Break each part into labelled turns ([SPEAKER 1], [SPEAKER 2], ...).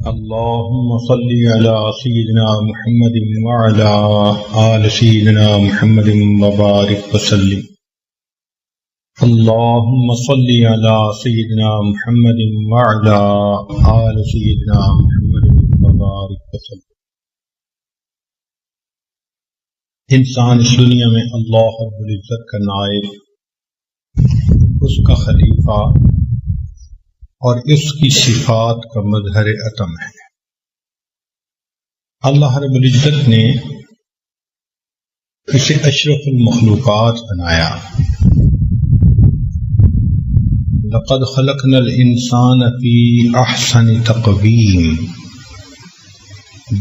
[SPEAKER 1] اللهم صل على سيدنا محمد وعلى آل سيدنا محمد وبارك وسلم. اللهم صل على سيدنا محمد وعلى آل سيدنا محمد وبارك وسلم. انسان اس دنیا میں اللہ رب العزت کا نائب، اس کا خلیفہ اور اس کی صفات کا مظہر عتم ہے. اللہ رب العزت نے اسے اشرف المخلوقات بنایا. لقد خلقنا الانسان فی احسن تقویم،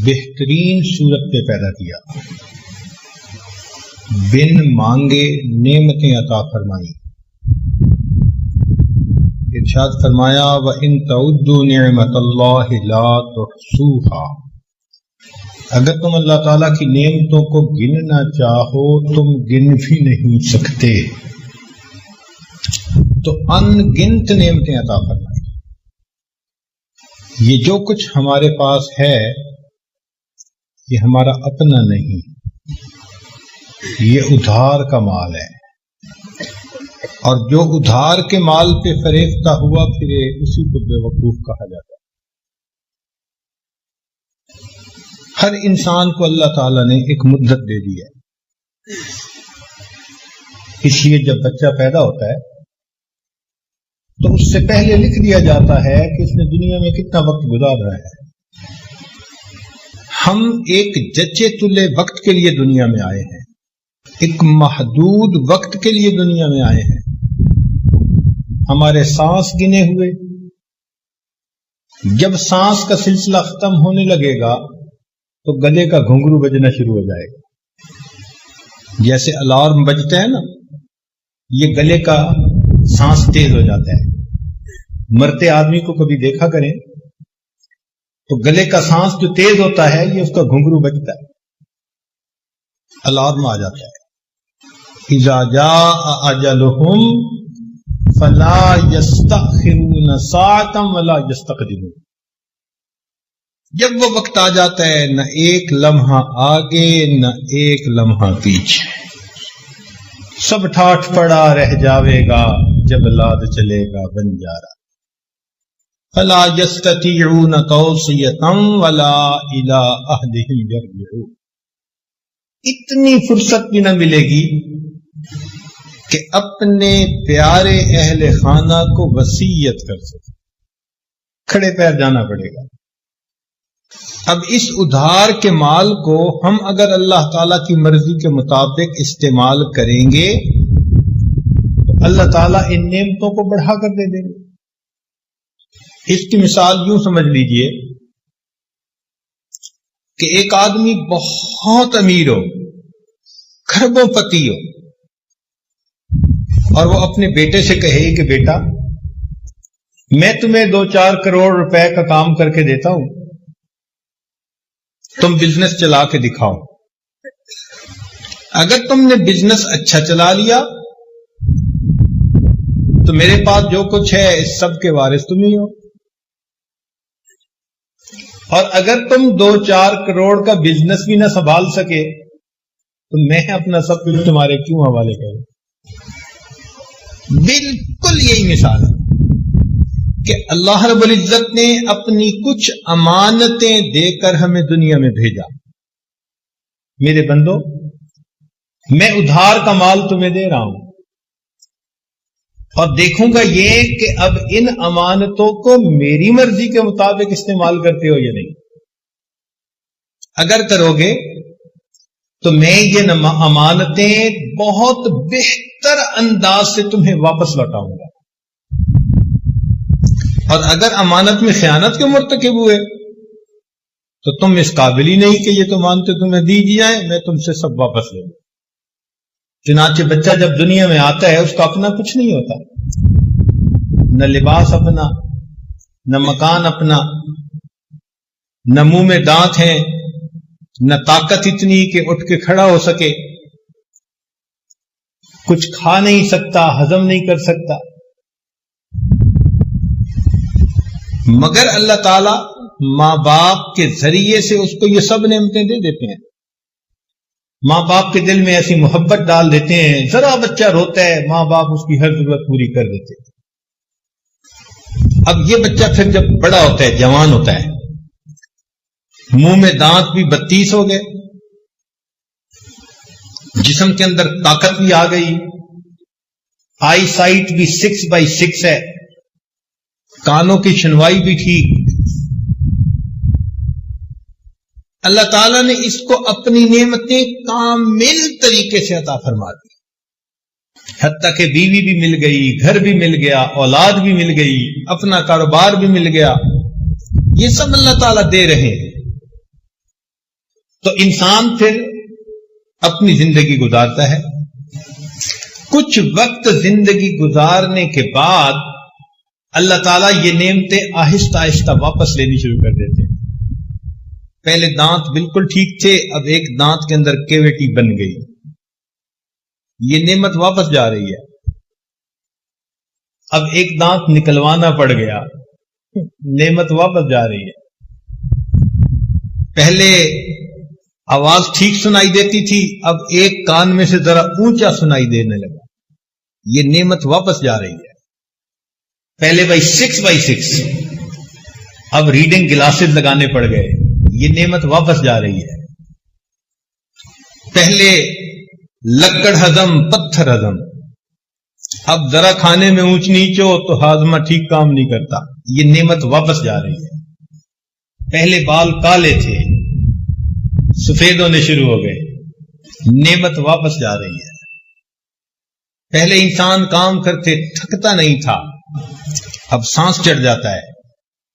[SPEAKER 1] بہترین صورت پہ پیدا کیا، بن مانگے نعمتیں عطا فرمائیں. ارشاد فرمایا وَإِن تَعُدُّوا نِعْمَةَ اللَّهِ لَا تُحْصُوهَا، اگر تم اللہ تعالیٰ کی نعمتوں کو گننا چاہو تم گن بھی نہیں سکتے. تو ان گنت نعمتیں عطا فرمائیں. یہ جو کچھ ہمارے پاس ہے یہ ہمارا اپنا نہیں، یہ ادھار کا مال ہے، اور جو ادھار کے مال پہ فریفتہ ہوا پھرے اسی کو بے وقوف کہا جاتا ہے. ہر انسان کو اللہ تعالیٰ نے ایک مدت دے دی ہے. اس لیے جب بچہ پیدا ہوتا ہے تو اس سے پہلے لکھ دیا جاتا ہے کہ اس نے دنیا میں کتنا وقت گزارا ہے. ہم ایک جچے تلے وقت کے لیے دنیا میں آئے ہیں، ایک محدود وقت کے لیے دنیا میں آئے ہیں. ہمارے سانس گنے ہوئے، جب سانس کا سلسلہ ختم ہونے لگے گا تو گلے کا گھنگرو بجنا شروع ہو جائے گا. جیسے الارم بجتا ہے نا، یہ گلے کا سانس تیز ہو جاتا ہے. مرتے آدمی کو کبھی دیکھا کریں تو گلے کا سانس جو تیز ہوتا ہے یہ اس کا گھنگرو بجتا ہے، الارم آ جاتا ہے. اذا جاء اجلهم فلا يستأخرون ساعة ولا يستقدمون. جب وہ وقت آ جاتا ہے نہ ایک لمحہ آگے نہ ایک لمحہ پیچھے، سب ٹھاٹھ پڑا رہ جاوے گا جب لاد چلے گا بنجارا. فلا يستطيعون توصية ولا إلى أهلهم يرجعون. اتنی فرصت بھی نہ ملے گی کہ اپنے پیارے اہل خانہ کو وصیت کر سکے، کھڑے پیر جانا پڑے گا. اب اس ادھار کے مال کو ہم اگر اللہ تعالی کی مرضی کے مطابق استعمال کریں گے تو اللہ تعالیٰ ان نعمتوں کو بڑھا کر دے دیں گے. اس کی مثال یوں سمجھ لیجئے کہ ایک آدمی بہت امیر ہو، کھربوں پتی ہو، اور وہ اپنے بیٹے سے کہے کہ بیٹا میں تمہیں 2-4 کروڑ روپے کا کام کر کے دیتا ہوں، تم بزنس چلا کے دکھاؤ. اگر تم نے بزنس اچھا چلا لیا تو میرے پاس جو کچھ ہے اس سب کے وارث تم ہی ہو، اور اگر تم 2-4 کروڑ کا بزنس بھی نہ سنبھال سکے تو میں اپنا سب کچھ تمہارے کیوں حوالے کروں. بالکل یہی مثال ہے کہ اللہ رب العزت نے اپنی کچھ امانتیں دے کر ہمیں دنیا میں بھیجا. میرے بندو، میں ادھار کا مال تمہیں دے رہا ہوں اور دیکھوں گا یہ کہ اب ان امانتوں کو میری مرضی کے مطابق استعمال کرتے ہو یا نہیں. اگر کرو گے تو میں یہ امانتیں بہت بہتر انداز سے تمہیں واپس لوٹاؤں گا. اور اگر امانت میں خیانت کے مرتکب ہوئے تو تم اس قابل ہی نہیں کہ یہ تو امانتیں تمہیں دی جائیں، میں تم سے سب واپس لے لوں. چنانچہ بچہ جب دنیا میں آتا ہے اس کا اپنا کچھ نہیں ہوتا، نہ لباس اپنا، نہ مکان اپنا، نہ منہ میں دانت ہیں، نہ طاقت اتنی کہ اٹھ کے کھڑا ہو سکے، کچھ کھا نہیں سکتا، ہضم نہیں کر سکتا. مگر اللہ تعالی ماں باپ کے ذریعے سے اس کو یہ سب نعمتیں دے دیتے ہیں. ماں باپ کے دل میں ایسی محبت ڈال دیتے ہیں، ذرا بچہ روتا ہے ماں باپ اس کی ہر ضرورت پوری کر دیتے ہیں. اب یہ بچہ پھر جب بڑا ہوتا ہے، جوان ہوتا ہے، منہ میں دانت بھی 32 ہو گئے، جسم کے اندر طاقت بھی آ گئی، آئی سائٹ بھی 6/6 ہے، کانوں کی سنوائی بھی ٹھیک. اللہ تعالیٰ نے اس کو اپنی نعمتیں کامل طریقے سے عطا فرما دی، حتیٰ کہ بیوی بھی مل گئی، گھر بھی مل گیا، اولاد بھی مل گئی، اپنا کاروبار بھی مل گیا. یہ سب اللہ تعالیٰ دے رہے ہیں. تو انسان پھر اپنی زندگی گزارتا ہے. کچھ وقت زندگی گزارنے کے بعد اللہ تعالیٰ یہ نعمتیں آہستہ آہستہ واپس لینی شروع کر دیتے ہیں. پہلے دانت بالکل ٹھیک تھے، اب ایک دانت کے اندر کیویٹی بن گئی، یہ نعمت واپس جا رہی ہے. اب ایک دانت نکلوانا پڑ گیا، نعمت واپس جا رہی ہے. پہلے آواز ٹھیک سنائی دیتی تھی، اب ایک کان میں سے ذرا اونچا سنائی دینے لگا، یہ نعمت واپس جا رہی ہے. پہلے بھائی 6/6، اب ریڈنگ گلاسز لگانے پڑ گئے، یہ نعمت واپس جا رہی ہے. پہلے لکڑ ہضم پتھر ہضم، اب ذرا کھانے میں اونچ نیچ ہو تو ہاضمہ ٹھیک کام نہیں کرتا، یہ نعمت واپس جا رہی ہے. پہلے بال کالے تھے، سفید ہونے شروع ہو گئے، نعمت واپس جا رہی ہے. پہلے انسان کام کرتے تھکتا نہیں تھا، اب سانس چڑھ جاتا ہے،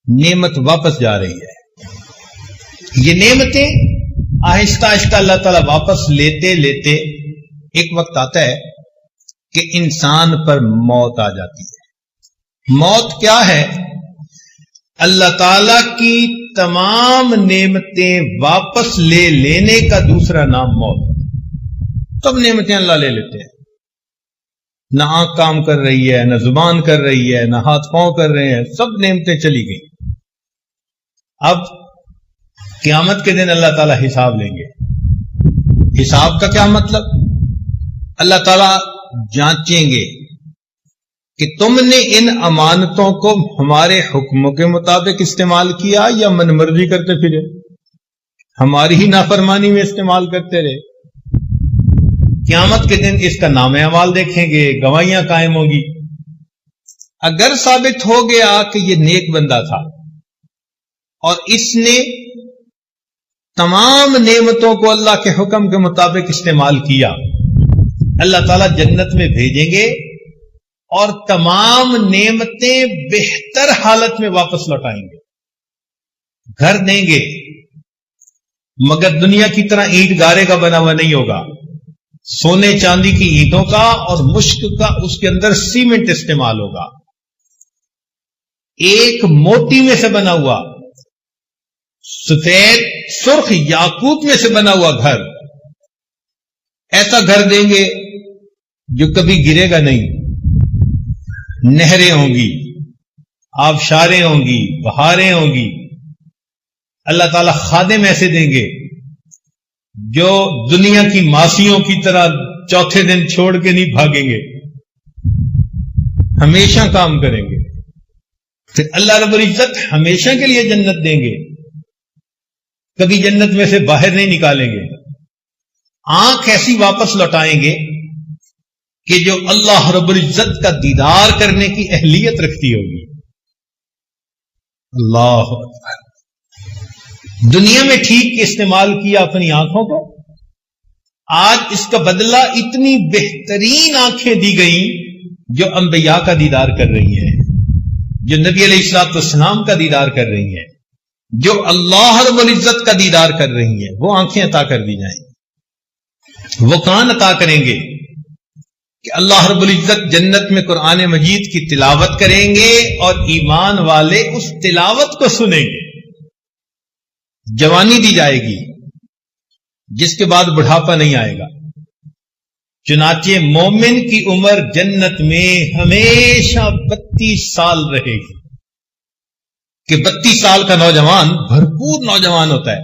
[SPEAKER 1] نعمت واپس جا رہی ہے. یہ نعمتیں آہستہ آہستہ اللہ تعالیٰ واپس لیتے لیتے ایک وقت آتا ہے کہ انسان پر موت آ جاتی ہے. موت کیا ہے؟ اللہ تعالیٰ کی تمام نعمتیں واپس لے لینے کا دوسرا نام موت. سب نعمتیں اللہ لے لیتے ہیں، نہ آنکھ کام کر رہی ہے، نہ زبان کر رہی ہے، نہ ہاتھ پاؤں کر رہے ہیں، سب نعمتیں چلی گئی. اب قیامت کے دن اللہ تعالیٰ حساب لیں گے. حساب کا کیا مطلب؟ اللہ تعالیٰ جانچیں گے کہ تم نے ان امانتوں کو ہمارے حکموں کے مطابق استعمال کیا یا من مرضی کرتے پھرے، ہماری ہی نافرمانی میں استعمال کرتے رہے. قیامت کے دن اس کا نام اعمال دیکھیں گے، گواہیاں قائم ہوگی. اگر ثابت ہو گیا کہ یہ نیک بندہ تھا اور اس نے تمام نعمتوں کو اللہ کے حکم کے مطابق استعمال کیا، اللہ تعالیٰ جنت میں بھیجیں گے اور تمام نعمتیں بہتر حالت میں واپس لوٹائیں گے. گھر دیں گے مگر دنیا کی طرح اینٹ گارے کا بنا ہوا نہیں ہوگا، سونے چاندی کی اینٹوں کا اور مشک کا اس کے اندر سیمنٹ استعمال ہوگا. ایک موتی میں سے بنا ہوا، سفید سرخ یاقوت میں سے بنا ہوا گھر، ایسا گھر دیں گے جو کبھی گرے گا نہیں. نہریں ہوں گی، آبشاریں ہوں گی، بہاریں ہوں گی. اللہ تعالی خادم ایسے دیں گے جو دنیا کی ماسیوں کی طرح چوتھے دن چھوڑ کے نہیں بھاگیں گے، ہمیشہ کام کریں گے. پھر اللہ رب العزت ہمیشہ کے لیے جنت دیں گے، کبھی جنت میں سے باہر نہیں نکالیں گے. آنکھ ایسی واپس لوٹائیں گے کہ جو اللہ رب العزت کا دیدار کرنے کی اہلیت رکھتی ہوگی. اللہ اکبر. دنیا میں ٹھیک استعمال کیا اپنی آنکھوں کو، آج اس کا بدلہ اتنی بہترین آنکھیں دی گئیں جو انبیاء کا دیدار کر رہی ہیں، جو نبی علیہ الصلوۃ والسلام کا دیدار کر رہی ہیں، جو اللہ رب العزت کا دیدار کر رہی ہیں. وہ آنکھیں عطا کر دی جائیں، وہ کان عطا کریں گے کہ اللہ رب العزت جنت میں قرآن مجید کی تلاوت کریں گے اور ایمان والے اس تلاوت کو سنیں گے. جوانی دی جائے گی جس کے بعد بڑھاپا نہیں آئے گا. چنانچہ مومن کی عمر جنت میں ہمیشہ 32 سال رہے گی. کہ 32 سال کا نوجوان بھرپور نوجوان ہوتا ہے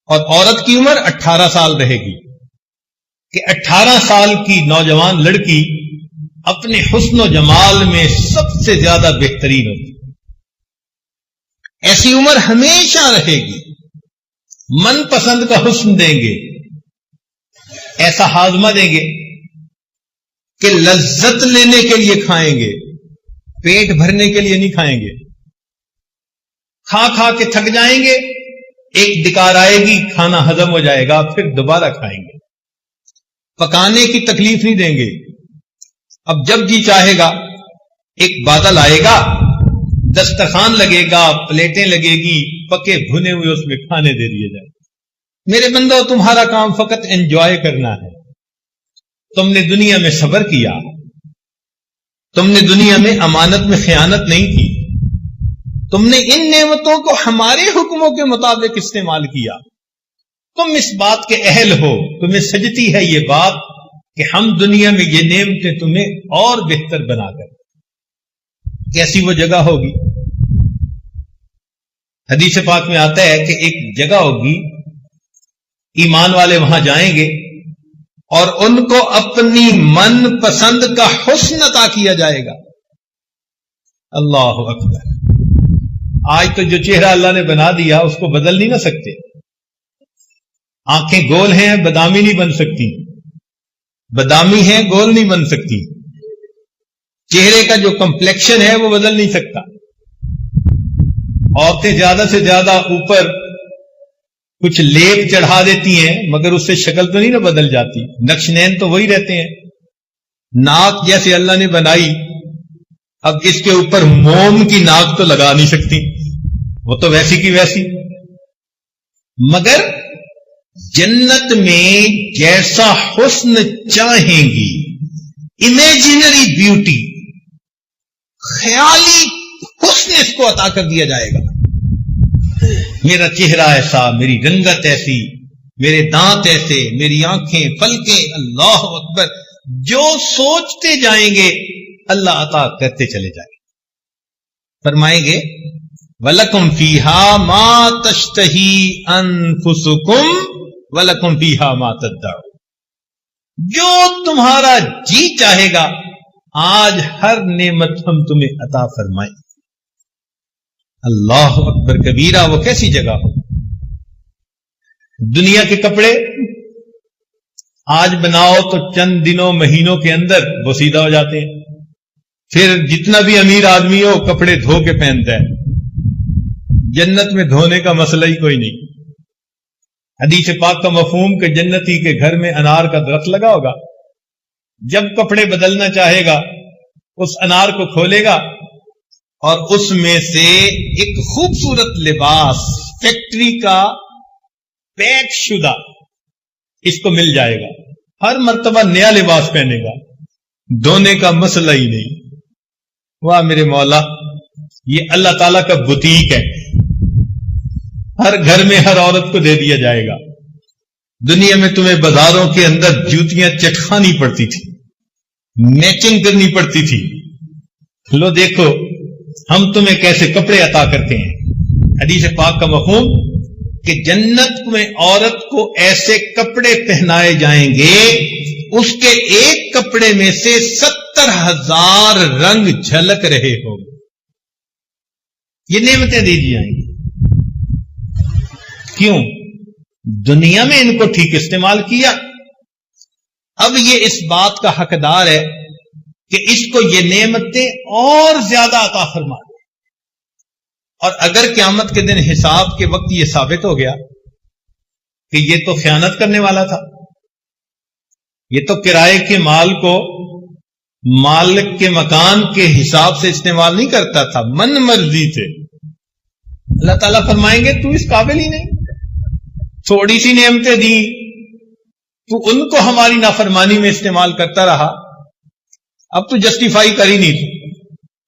[SPEAKER 1] اور عورت کی عمر 18 سال رہے گی، کہ 18 سال کی نوجوان لڑکی اپنے حسن و جمال میں سب سے زیادہ بہترین ہوتی ہے۔ ایسی عمر ہمیشہ رہے گی، من پسند کا حسن دیں گے، ایسا ہاضمہ دیں گے کہ لذت لینے کے لیے کھائیں گے، پیٹ بھرنے کے لیے نہیں کھائیں گے، کھا کھا کے تھک جائیں گے، ایک ڈکار آئے گی، کھانا ہضم ہو جائے گا، پھر دوبارہ کھائیں گے، پکانے کی تکلیف نہیں دیں گے۔ اب جب جی چاہے گا ایک بادل آئے گا، دسترخوان لگے گا، پلیٹیں لگے گی، پکے بھنے ہوئے اس میں کھانے دے دیے جائیں۔ میرے بندو، تمہارا کام فقط انجوائے کرنا ہے۔ تم نے دنیا میں صبر کیا، تم نے دنیا میں امانت میں خیانت نہیں کی، تم نے ان نعمتوں کو ہمارے حکموں کے مطابق استعمال کیا، تم اس بات کے اہل ہو، تمہیں سجتی ہے یہ بات کہ ہم دنیا میں یہ نعمتیں تمہیں اور بہتر بنا کر۔ کیسی وہ جگہ ہوگی؟ حدیث پاک میں آتا ہے کہ ایک جگہ ہوگی، ایمان والے وہاں جائیں گے اور ان کو اپنی من پسند کا حسن عطا کیا جائے گا۔ اللہ اکبر! آج تو جو چہرہ اللہ نے بنا دیا اس کو بدل نہیں نہ سکتے۔ آنکھیں گول ہیں، بادامی نہیں بن سکتی، بادامی ہیں، گول نہیں بن سکتی۔ چہرے کا جو کمپلیکشن ہے وہ بدل نہیں سکتا۔ عورتیں زیادہ سے زیادہ اوپر کچھ لیپ چڑھا دیتی ہیں، مگر اس سے شکل تو نہیں نہ بدل جاتی، نقش نین تو وہی رہتے ہیں۔ ناک جیسے اللہ نے بنائی، اب اس کے اوپر موم کی ناک تو لگا نہیں سکتی، وہ تو ویسی کی ویسی۔ مگر جنت میں جیسا حسن چاہیں گی، امیجنری بیوٹی، خیالی حسن اس کو عطا کر دیا جائے گا۔ میرا چہرہ ایسا، میری رنگت ایسی، میرے دانت ایسے، میری آنکھیں، پلکیں، اللہ اکبر، جو سوچتے جائیں گے اللہ عطا کرتے چلے جائیں گے۔ فرمائیں گے وَلَكُمْ فِيهَا مَا تَشْتَهِي أَنفُسُكُمْ وَلَكُمْ فِيهَا مَا تَدَّعُونَ، جو تمہارا جی چاہے گا آج ہر نعمت ہم تمہیں عطا فرمائیں۔ اللہ اکبر کبیرہ! وہ کیسی جگہ ہو؟ دنیا کے کپڑے آج بناؤ تو چند دنوں مہینوں کے اندر بوسیدہ ہو جاتے ہیں، پھر جتنا بھی امیر آدمی ہو کپڑے دھو کے پہنتا ہے۔ جنت میں دھونے کا مسئلہ ہی کوئی نہیں۔ حدیث پاک کا مفہوم کہ جنتی کے گھر میں انار کا درخت لگا ہوگا، جب کپڑے بدلنا چاہے گا اس انار کو کھولے گا اور اس میں سے ایک خوبصورت لباس فیکٹری کا پیک شدہ اس کو مل جائے گا، ہر مرتبہ نیا لباس پہنے گا، دھونے کا مسئلہ ہی نہیں۔ واہ میرے مولا، یہ اللہ تعالیٰ کا بوتیک ہے، ہر گھر میں ہر عورت کو دے دیا جائے گا۔ دنیا میں تمہیں بازاروں کے اندر جوتیاں چٹکانی پڑتی تھی، میچنگ کرنی پڑتی تھی، لو دیکھو ہم تمہیں کیسے کپڑے عطا کرتے ہیں۔ حدیث پاک کا مفہوم کہ جنت میں عورت کو ایسے کپڑے پہنائے جائیں گے اس کے ایک کپڑے میں سے 70,000 رنگ جھلک رہے ہوں گے۔ یہ نعمتیں دی جائیں گی۔ کیوں؟ دنیا میں ان کو ٹھیک استعمال کیا، اب یہ اس بات کا حقدار ہے کہ اس کو یہ نعمتیں اور زیادہ عطا فرما دے۔ اور اگر قیامت کے دن حساب کے وقت یہ ثابت ہو گیا کہ یہ تو خیانت کرنے والا تھا، یہ تو کرائے کے مال کو مالک کے مکان کے حساب سے استعمال نہیں کرتا تھا، من مرضی سے، اللہ تعالیٰ فرمائیں گے تو اس قابل ہی نہیں، تھوڑی سی نعمتیں دی تو ان کو ہماری نافرمانی میں استعمال کرتا رہا، اب تو جسٹیفائی کر ہی نہیں تھی،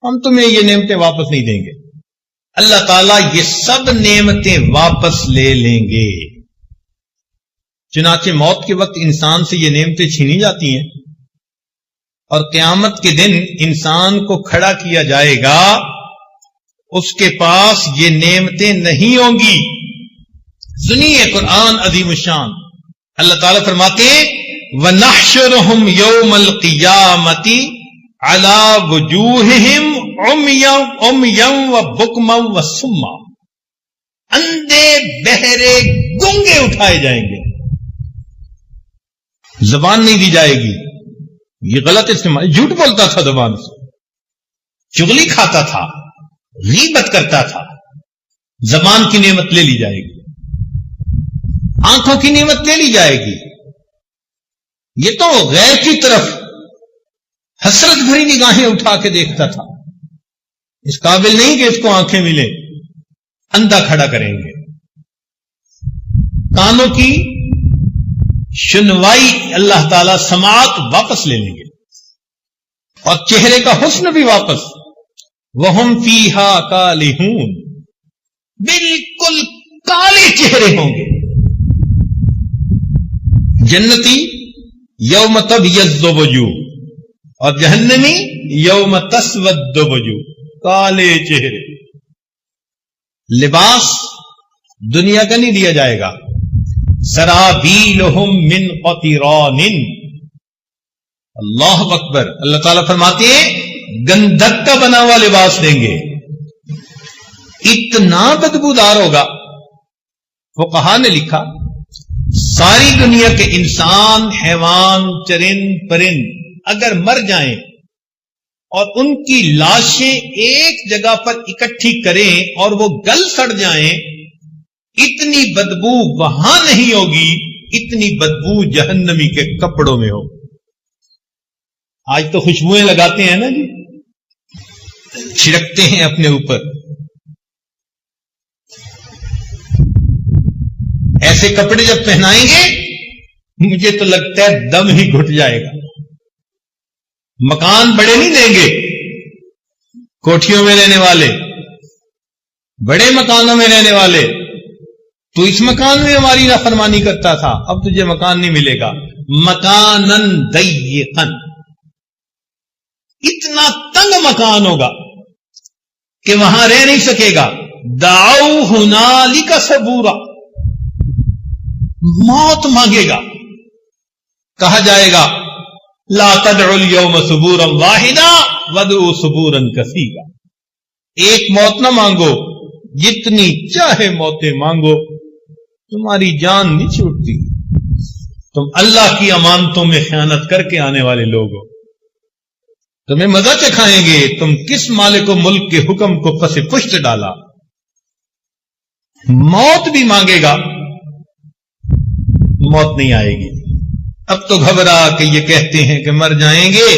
[SPEAKER 1] ہم تمہیں یہ نعمتیں واپس نہیں دیں گے۔ اللہ تعالیٰ یہ سب نعمتیں واپس لے لیں گے۔ چنانچہ موت کے وقت انسان سے یہ نعمتیں چھینی جاتی ہیں اور قیامت کے دن انسان کو کھڑا کیا جائے گا اس کے پاس یہ نعمتیں نہیں ہوں گی. سنیے قرآن عظیم الشان. اللہ تعالیٰ فرماتے ہیں وَنَحْشُرُهُمْ يَوْمَ الْقِيَامَةِ عَلَى وُجُوهِهِمْ عُمْيًا وَبُكْمًا وَصُمًّا. اندھے بہرے گونگے اٹھائے جائیں گے، زبان نہیں دی جائے گی. یہ غلط استعمال، جھوٹ بولتا تھا زبان سے، چغلی کھاتا تھا، غیبت کرتا تھا. زبان کی نعمت لے لی جائے گی، آنکھوں کی نعمت لے لی جائے گی. یہ تو غیر کی طرف حسرت بھری نگاہیں اٹھا کے دیکھتا تھا، اس قابل نہیں کہ اس کو آنکھیں ملیں. اندھا کھڑا کریں گے. کانوں کی سنوائی اللہ تعالی سماعت واپس لے لیں گے، اور چہرے کا حسن بھی واپس. وَهُمْ فِيهَا كَالِحُونَ، بالکل کالے چہرے ہوں گے. جنتی یوم تبیض وجوہ، اور جہنمی یوم تسود وجوہ، کالے چہرے. لباس دنیا کا نہیں دیا جائے گا. سرابیلہم من قطران، اللہ اکبر. اللہ تعالیٰ فرماتے ہیں گندھک کا بنا ہوا لباس دیں گے، اتنا بدبودار ہوگا. فقہا نے لکھا ساری دنیا کے انسان، حیوان، چرند پرند اگر مر جائیں اور ان کی لاشیں ایک جگہ پر اکٹھی کریں اور وہ گل سڑ جائیں، اتنی بدبو وہاں نہیں ہوگی، اتنی بدبو جہنمی کے کپڑوں میں ہو. آج تو خوشبوئیں لگاتے ہیں نا جی، چھڑکتے ہیں اپنے اوپر. ایسے کپڑے جب پہنائیں گے مجھے تو لگتا ہے دم ہی گھٹ جائے گا. مکان بڑے نہیں دیں گے، کوٹھیوں میں رہنے والے، بڑے مکانوں میں رہنے والے. تو اس مکان میں ہماری نافرمانی کرتا تھا، اب تجھے مکان نہیں ملے گا. مکانن ضیقن، اتنا تنگ مکان ہوگا کہ وہاں رہ نہیں سکے گا. دعوا ہنالک ثبورا، موت مانگے گا. کہا جائے گا لا تدعوا اليوم ثبورا واحدا وادعوا ثبورا کثیرا. ایک موت نہ مانگو، جتنی چاہے موتیں مانگو، تمہاری جان نہیں چھوٹتی. تم اللہ کی امانتوں میں خیانت کر کے آنے والے لوگ ہو. تمہیں مزہ چکھائیں گے تم کس مالک و ملک کے حکم کو پس پشت ڈالا. موت بھی مانگے گا، موت نہیں آئے گی. اب تو گھبرا کہ یہ کہتے ہیں کہ مر جائیں گے،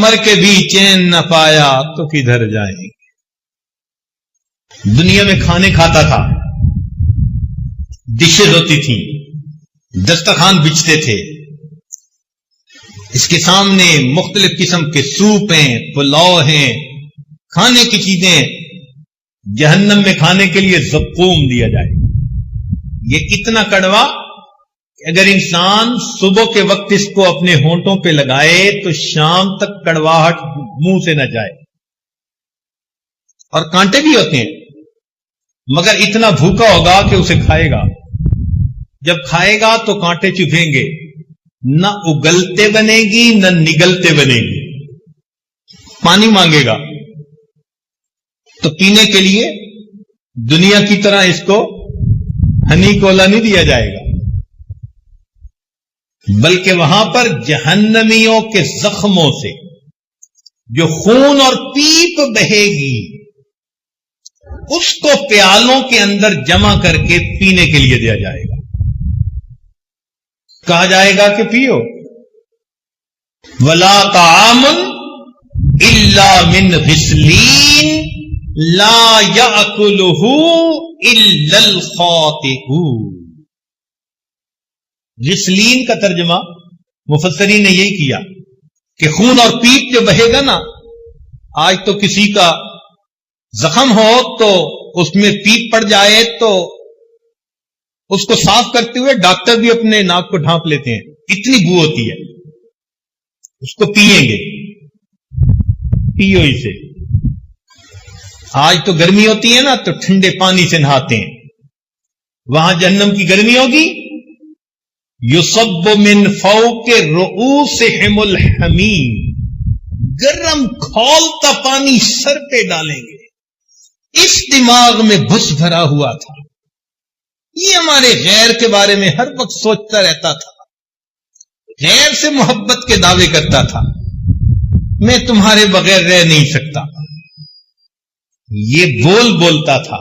[SPEAKER 1] مر کے بھی چین نہ پایا تو کدھر جائیں گے. دنیا میں کھانے کھاتا تھا، ڈشز ہوتی تھیں، دسترخوان بچھتے تھے، اس کے سامنے مختلف قسم کے سوپ ہیں، پلاؤ ہیں، کھانے کی چیزیں. جہنم میں کھانے کے لیے زقوم دیا جائے گا. یہ اتنا کڑوا کہ اگر انسان صبح کے وقت اس کو اپنے ہونٹوں پہ لگائے تو شام تک کڑواہٹ منہ سے نہ جائے. اور کانٹے بھی ہوتے ہیں، مگر اتنا بھوکا ہوگا کہ اسے کھائے گا. جب کھائے گا تو کانٹے چبھیں گے، نہ اگلتے بنے گی نہ نگلتے بنے گی. پانی مانگے گا تو پینے کے لیے دنیا کی طرح اس کو ہنی کولا نہیں دیا جائے گا، بلکہ وہاں پر جہنمیوں کے زخموں سے جو خون اور پیپ بہے گی اس کو پیالوں کے اندر جمع کر کے پینے کے لیے دیا جائے گا. کہا جائے گا کہ پیو. ولا طعام الا من غسلین لا یاکلہ الا الخاطئون. غسلین کا ترجمہ مفسرین نے یہی کیا کہ خون اور پیپ جو بہے گا نا، آج تو کسی کا زخم ہو تو اس میں پیپ پڑ جائے تو اس کو صاف کرتے ہوئے ڈاکٹر بھی اپنے ناک کو ڈھانپ لیتے ہیں، اتنی بو ہوتی ہے. اس کو پیئیں گے، پیو اسے. آج تو گرمی ہوتی ہے نا تو ٹھنڈے پانی سے نہاتے ہیں، وہاں جہنم کی گرمی ہوگی، یصب من فوق رؤوسہم الحمیم، گرم کھولتا پانی سر پہ ڈالیں گے۔ اس دماغ میں بھس بھرا ہوا تھا، یہ ہمارے غیر کے بارے میں ہر وقت سوچتا رہتا تھا، غیر سے محبت کے دعوے کرتا تھا، میں تمہارے بغیر رہ نہیں سکتا، یہ بولتا تھا۔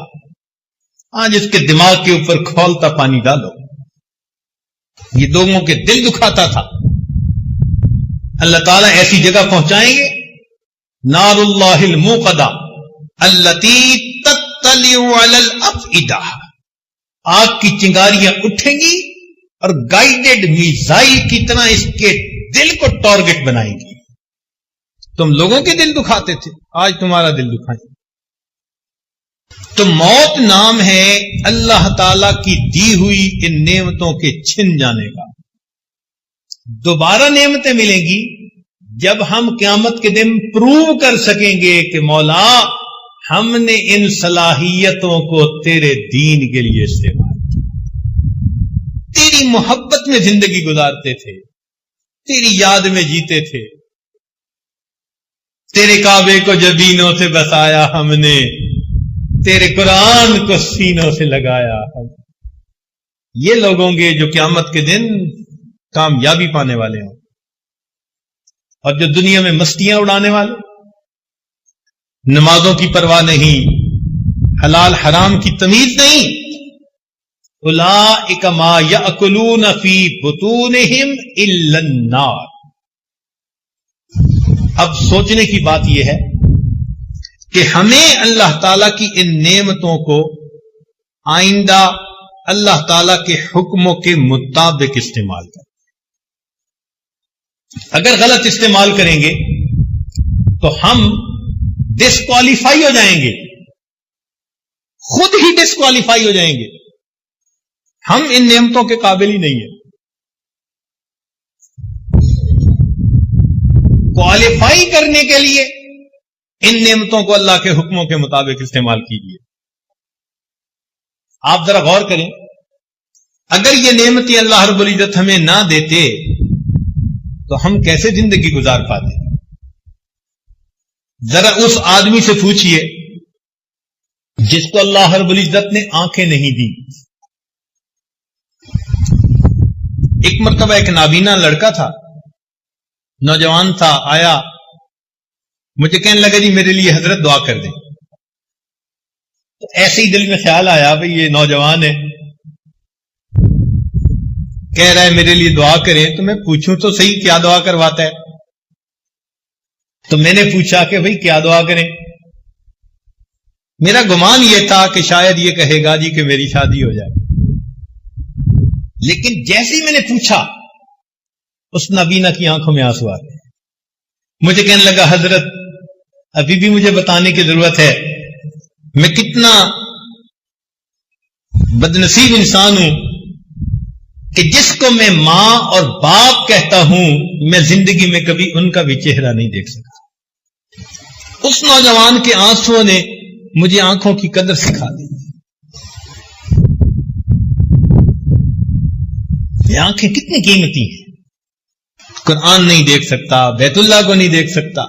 [SPEAKER 1] آج اس کے دماغ کے اوپر کھولتا پانی ڈالو، یہ لوگوں کے دل دکھاتا تھا۔ اللہ تعالیٰ ایسی جگہ پہنچائیں گے، نار اللہ الموقدہ التی تطلع علی الافئدہ، آگ کی چنگاریاں اٹھیں گی اور گائیڈڈ میزائل کی طرح اس کے دل کو ٹارگٹ بنائیں گی۔ تم لوگوں کے دل دکھاتے تھے، آج تمہارا دل دکھائیں۔ تو موت نام ہے اللہ تعالی کی دی ہوئی ان نعمتوں کے چھن جانے کا۔ دوبارہ نعمتیں ملیں گی جب ہم قیامت کے دن پروو کر سکیں گے کہ مولا ہم نے ان صلاحیتوں کو تیرے دین کے لیے استعمال کیا، تیری محبت میں زندگی گزارتے تھے، تیری یاد میں جیتے تھے، تیرے کعبے کو جبینوں سے بسایا ہم نے، تیرے قرآن کو سینوں سے لگایا ہم۔ یہ لوگ ہوں گے جو قیامت کے دن کامیابی پانے والے ہوں، اور جو دنیا میں مستیاں اڑانے والے، نمازوں کی پرواہ نہیں، حلال حرام کی تمیز نہیں، اولئک ما یأکلون فی بطونہم الا النار۔ اب سوچنے کی بات یہ ہے کہ ہمیں اللہ تعالی کی ان نعمتوں کو آئندہ اللہ تعالی کے حکموں کے مطابق استعمال کریں۔ اگر غلط استعمال کریں گے تو ہم ڈسکوالیفائی ہو جائیں گے، خود ہی ڈسکوالیفائی ہو جائیں گے، ہم ان نعمتوں کے قابل ہی نہیں ہیں۔ کوالیفائی کرنے کے لیے ان نعمتوں کو اللہ کے حکموں کے مطابق استعمال کیجیے۔ آپ ذرا غور کریں، اگر یہ نعمتیں اللہ رب العزت ہمیں نہ دیتے تو ہم کیسے زندگی گزار پاتے؟ ذرا اس آدمی سے پوچھئے جس کو اللہ رب العزت نے آنکھیں نہیں دی۔ ایک مرتبہ ایک نابینا لڑکا تھا، نوجوان تھا، آیا مجھے کہنے لگا جی میرے لیے حضرت دعا کر دیں۔ تو ایسے ہی دل میں خیال آیا بھئی یہ نوجوان ہے، کہہ رہا ہے میرے لیے دعا کریں، تو میں پوچھوں تو صحیح کیا دعا کرواتا ہے۔ تو میں نے پوچھا کہ بھئی کیا دعا کریں؟ میرا گمان یہ تھا کہ شاید یہ کہے گا جی کہ میری شادی ہو جائے، لیکن جیسے ہی میں نے پوچھا اس نابینا کی آنکھوں میں آنسو آ گئے۔ مجھے کہنے لگا حضرت ابھی بھی مجھے بتانے کی ضرورت ہے میں کتنا بدنصیب انسان ہوں کہ جس کو میں ماں اور باپ کہتا ہوں میں زندگی میں کبھی ان کا بھی چہرہ نہیں دیکھ سکتا۔ اس نوجوان کے آنسوؤں نے مجھے آنکھوں کی قدر سکھا دی۔ یہ آنکھیں کتنی قیمتی ہیں، قرآن نہیں دیکھ سکتا، بیت اللہ کو نہیں دیکھ سکتا،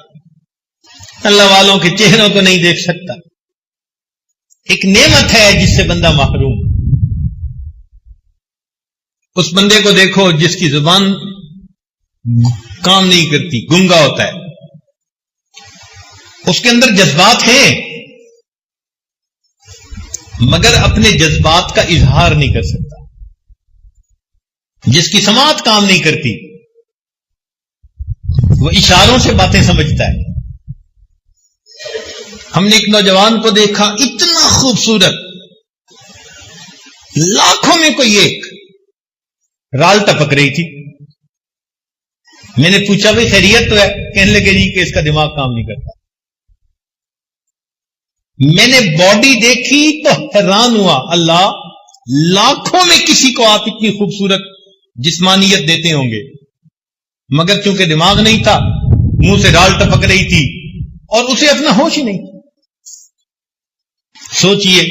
[SPEAKER 1] اللہ والوں کے چہروں کو نہیں دیکھ سکتا۔ ایک نعمت ہے جس سے بندہ محروم۔ اس بندے کو دیکھو جس کی زبان کام نہیں کرتی، گنگا ہوتا ہے، اس کے اندر جذبات ہیں مگر اپنے جذبات کا اظہار نہیں کر سکتا، جس کی سماعت کام نہیں کرتی، وہ اشاروں سے باتیں سمجھتا ہے۔ ہم نے ایک نوجوان کو دیکھا اتنا خوبصورت، لاکھوں میں کوئی ایک، رال ٹپک رہی تھی۔ میں نے پوچھا بھائی خیریت تو ہے؟ کہنے لگے جی کہ اس کا دماغ کام نہیں کرتا۔ میں نے باڈی دیکھی تو حیران ہوا، اللہ لاکھوں میں کسی کو آپ اتنی خوبصورت جسمانیت دیتے ہوں گے، مگر چونکہ دماغ نہیں تھا، منہ سے رال ٹپک رہی تھی اور اسے اپنا ہوش ہی نہیں تھا۔ سوچئے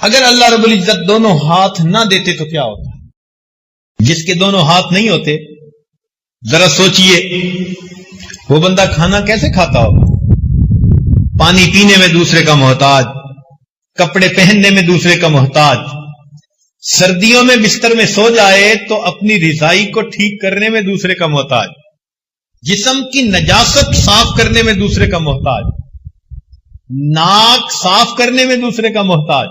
[SPEAKER 1] اگر اللہ رب العزت دونوں ہاتھ نہ دیتے تو کیا ہوتا؟ جس کے دونوں ہاتھ نہیں ہوتے، ذرا سوچئے وہ بندہ کھانا کیسے کھاتا ہوگا؟ پانی پینے میں دوسرے کا محتاج، کپڑے پہننے میں دوسرے کا محتاج، سردیوں میں بستر میں سو جائے تو اپنی رضائی کو ٹھیک کرنے میں دوسرے کا محتاج، جسم کی نجاست صاف کرنے میں دوسرے کا محتاج، ناک صاف کرنے میں دوسرے کا محتاج،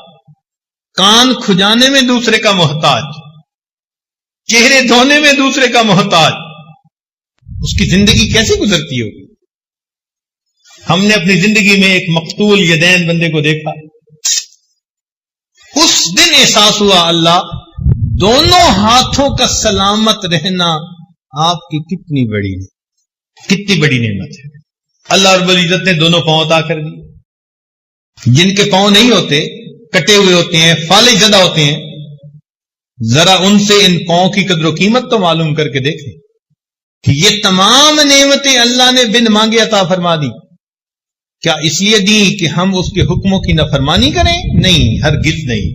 [SPEAKER 1] کان کھجانے میں دوسرے کا محتاج، چہرے دھونے میں دوسرے کا محتاج، اس کی زندگی کیسے گزرتی ہوگی؟ ہم نے اپنی زندگی میں ایک مقتول یدین بندے کو دیکھا، اس دن احساس ہوا اللہ دونوں ہاتھوں کا سلامت رہنا آپ کی کتنی بڑی نعمت ہے۔ اللہ رب العزت نے دونوں پاؤں عطا کر دیے۔ جن کے پاؤں نہیں ہوتے، کٹے ہوئے ہوتے ہیں، فالج زدہ ہوتے ہیں، ذرا ان سے ان پاؤں کی قدر و قیمت تو معلوم کر کے دیکھیں کہ یہ تمام نعمتیں اللہ نے بن مانگے عطا فرما دی۔ کیا اس لیے دی کہ ہم اس کے حکموں کی نافرمانی کریں؟ نہیں، ہرگز نہیں۔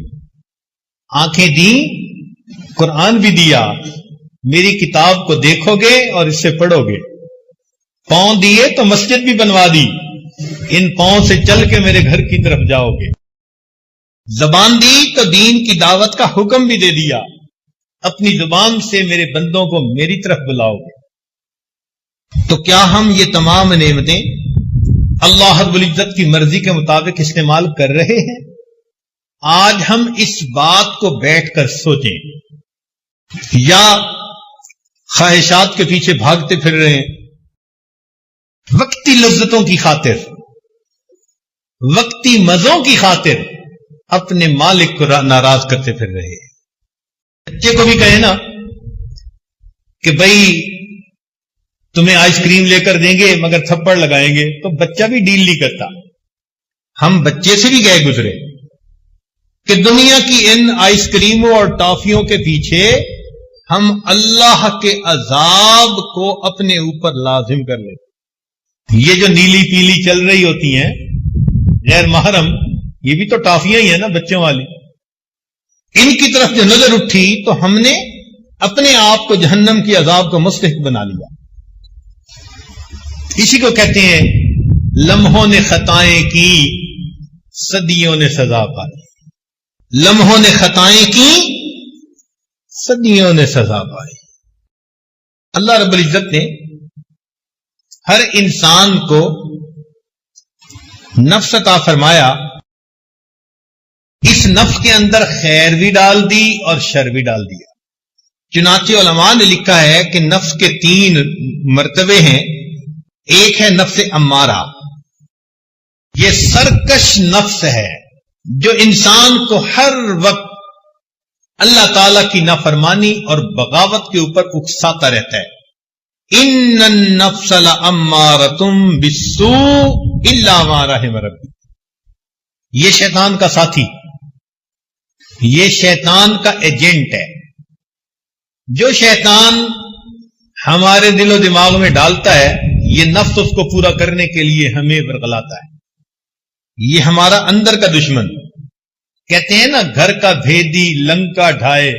[SPEAKER 1] آنکھیں دیں، قرآن بھی دیا، میری کتاب کو دیکھو گے اور اس سے پڑھو گے۔ پاؤں دیے تو مسجد بھی بنوا دی، ان پاؤں سے چل کے میرے گھر کی طرف جاؤ گے۔ زبان دی تو دین کی دعوت کا حکم بھی دے دیا، اپنی زبان سے میرے بندوں کو میری طرف بلاؤ گے۔ تو کیا ہم یہ تمام نعمتیں اللہ رب العزت کی مرضی کے مطابق استعمال کر رہے ہیں؟ آج ہم اس بات کو بیٹھ کر سوچیں، یا خواہشات کے پیچھے بھاگتے پھر رہے ہیں، وقتی لذتوں کی خاطر، وقتی مزوں کی خاطر اپنے مالک کو ناراض کرتے پھر رہے ہیں۔ بچے کو بھی کہے نا کہ بھائی تمہیں آئس کریم لے کر دیں گے مگر تھپڑ لگائیں گے، تو بچہ بھی ڈیل نہیں کرتا۔ ہم بچے سے بھی گئے گزرے کہ دنیا کی ان آئس کریموں اور ٹافیوں کے پیچھے ہم اللہ کے عذاب کو اپنے اوپر لازم کر لیتے۔ یہ جو نیلی پیلی چل رہی ہوتی ہیں غیر محرم، یہ بھی تو ٹافیاں ہی ہیں نا بچوں والی، ان کی طرف جو نظر اٹھی تو ہم نے اپنے آپ کو جہنم کی عذاب کو مستحق بنا لیا۔ اسی کو کہتے ہیں لمحوں نے خطائیں کی، صدیوں نے سزا پائی۔ لمحوں نے خطائیں کی، صدیوں نے سزا پائی۔ اللہ رب العزت نے ہر انسان کو نفس عطا فرمایا، اس نفس کے اندر خیر بھی ڈال دی اور شر بھی ڈال دیا۔ چنانچہ علماء نے لکھا ہے کہ نفس کے 3 مرتبے ہیں۔ ایک ہے نفس امارہ، یہ سرکش نفس ہے جو انسان کو ہر وقت اللہ تعالی کی نافرمانی اور بغاوت کے اوپر اکساتا رہتا ہے۔ ان النفس لامارۃ بالسوء الا ما رحم ربی، یہ شیطان کا ساتھی، یہ شیطان کا ایجنٹ ہے۔ جو شیطان ہمارے دل و دماغ میں ڈالتا ہے، یہ نفس اس کو پورا کرنے کے لیے ہمیں ورغلاتا ہے۔ یہ ہمارا اندر کا دشمن، کہتے ہیں نا گھر کا بھیدی لنکا ڈھائے،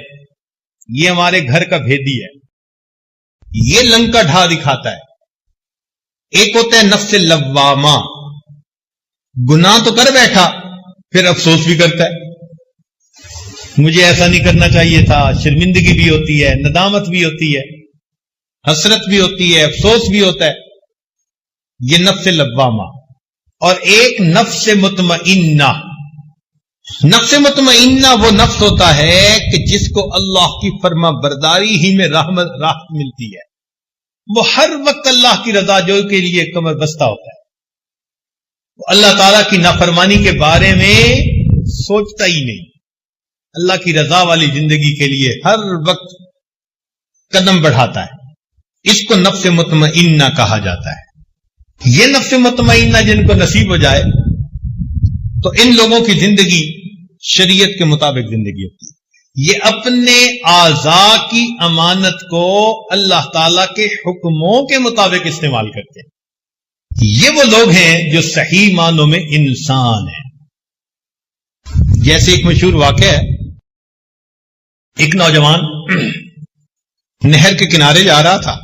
[SPEAKER 1] یہ ہمارے گھر کا بھیدی ہے، یہ لنکا ڈھا دکھاتا ہے۔ ایک ہوتا ہے نفس لوامہ، گناہ تو کر بیٹھا پھر افسوس بھی کرتا ہے، مجھے ایسا نہیں کرنا چاہیے تھا، شرمندگی بھی ہوتی ہے، ندامت بھی ہوتی ہے، حسرت بھی ہوتی ہے، افسوس بھی ہوتا ہے، یہ نفس لوامہ۔ اور ایک نفس مطمئنہ، نفس مطمئنہ وہ نفس ہوتا ہے کہ جس کو اللہ کی فرما برداری ہی میں راحت ملتی ہے، وہ ہر وقت اللہ کی رضا جوئی کے لیے کمر بستہ ہوتا ہے، وہ اللہ تعالیٰ کی نافرمانی کے بارے میں سوچتا ہی نہیں، اللہ کی رضا والی زندگی کے لیے ہر وقت قدم بڑھاتا ہے۔ اس کو نفس مطمئنہ کہا جاتا ہے۔ یہ نفس مطمئنہ جن کو نصیب ہو جائے تو ان لوگوں کی زندگی شریعت کے مطابق زندگی ہوتی ہے۔ یہ اپنے اعضاء کی امانت کو اللہ تعالی کے حکموں کے مطابق استعمال کرتے ہیں۔ یہ وہ لوگ ہیں جو صحیح معنوں میں انسان ہیں۔ جیسے ایک مشہور واقعہ ہے، ایک نوجوان نہر کے کنارے جا رہا تھا،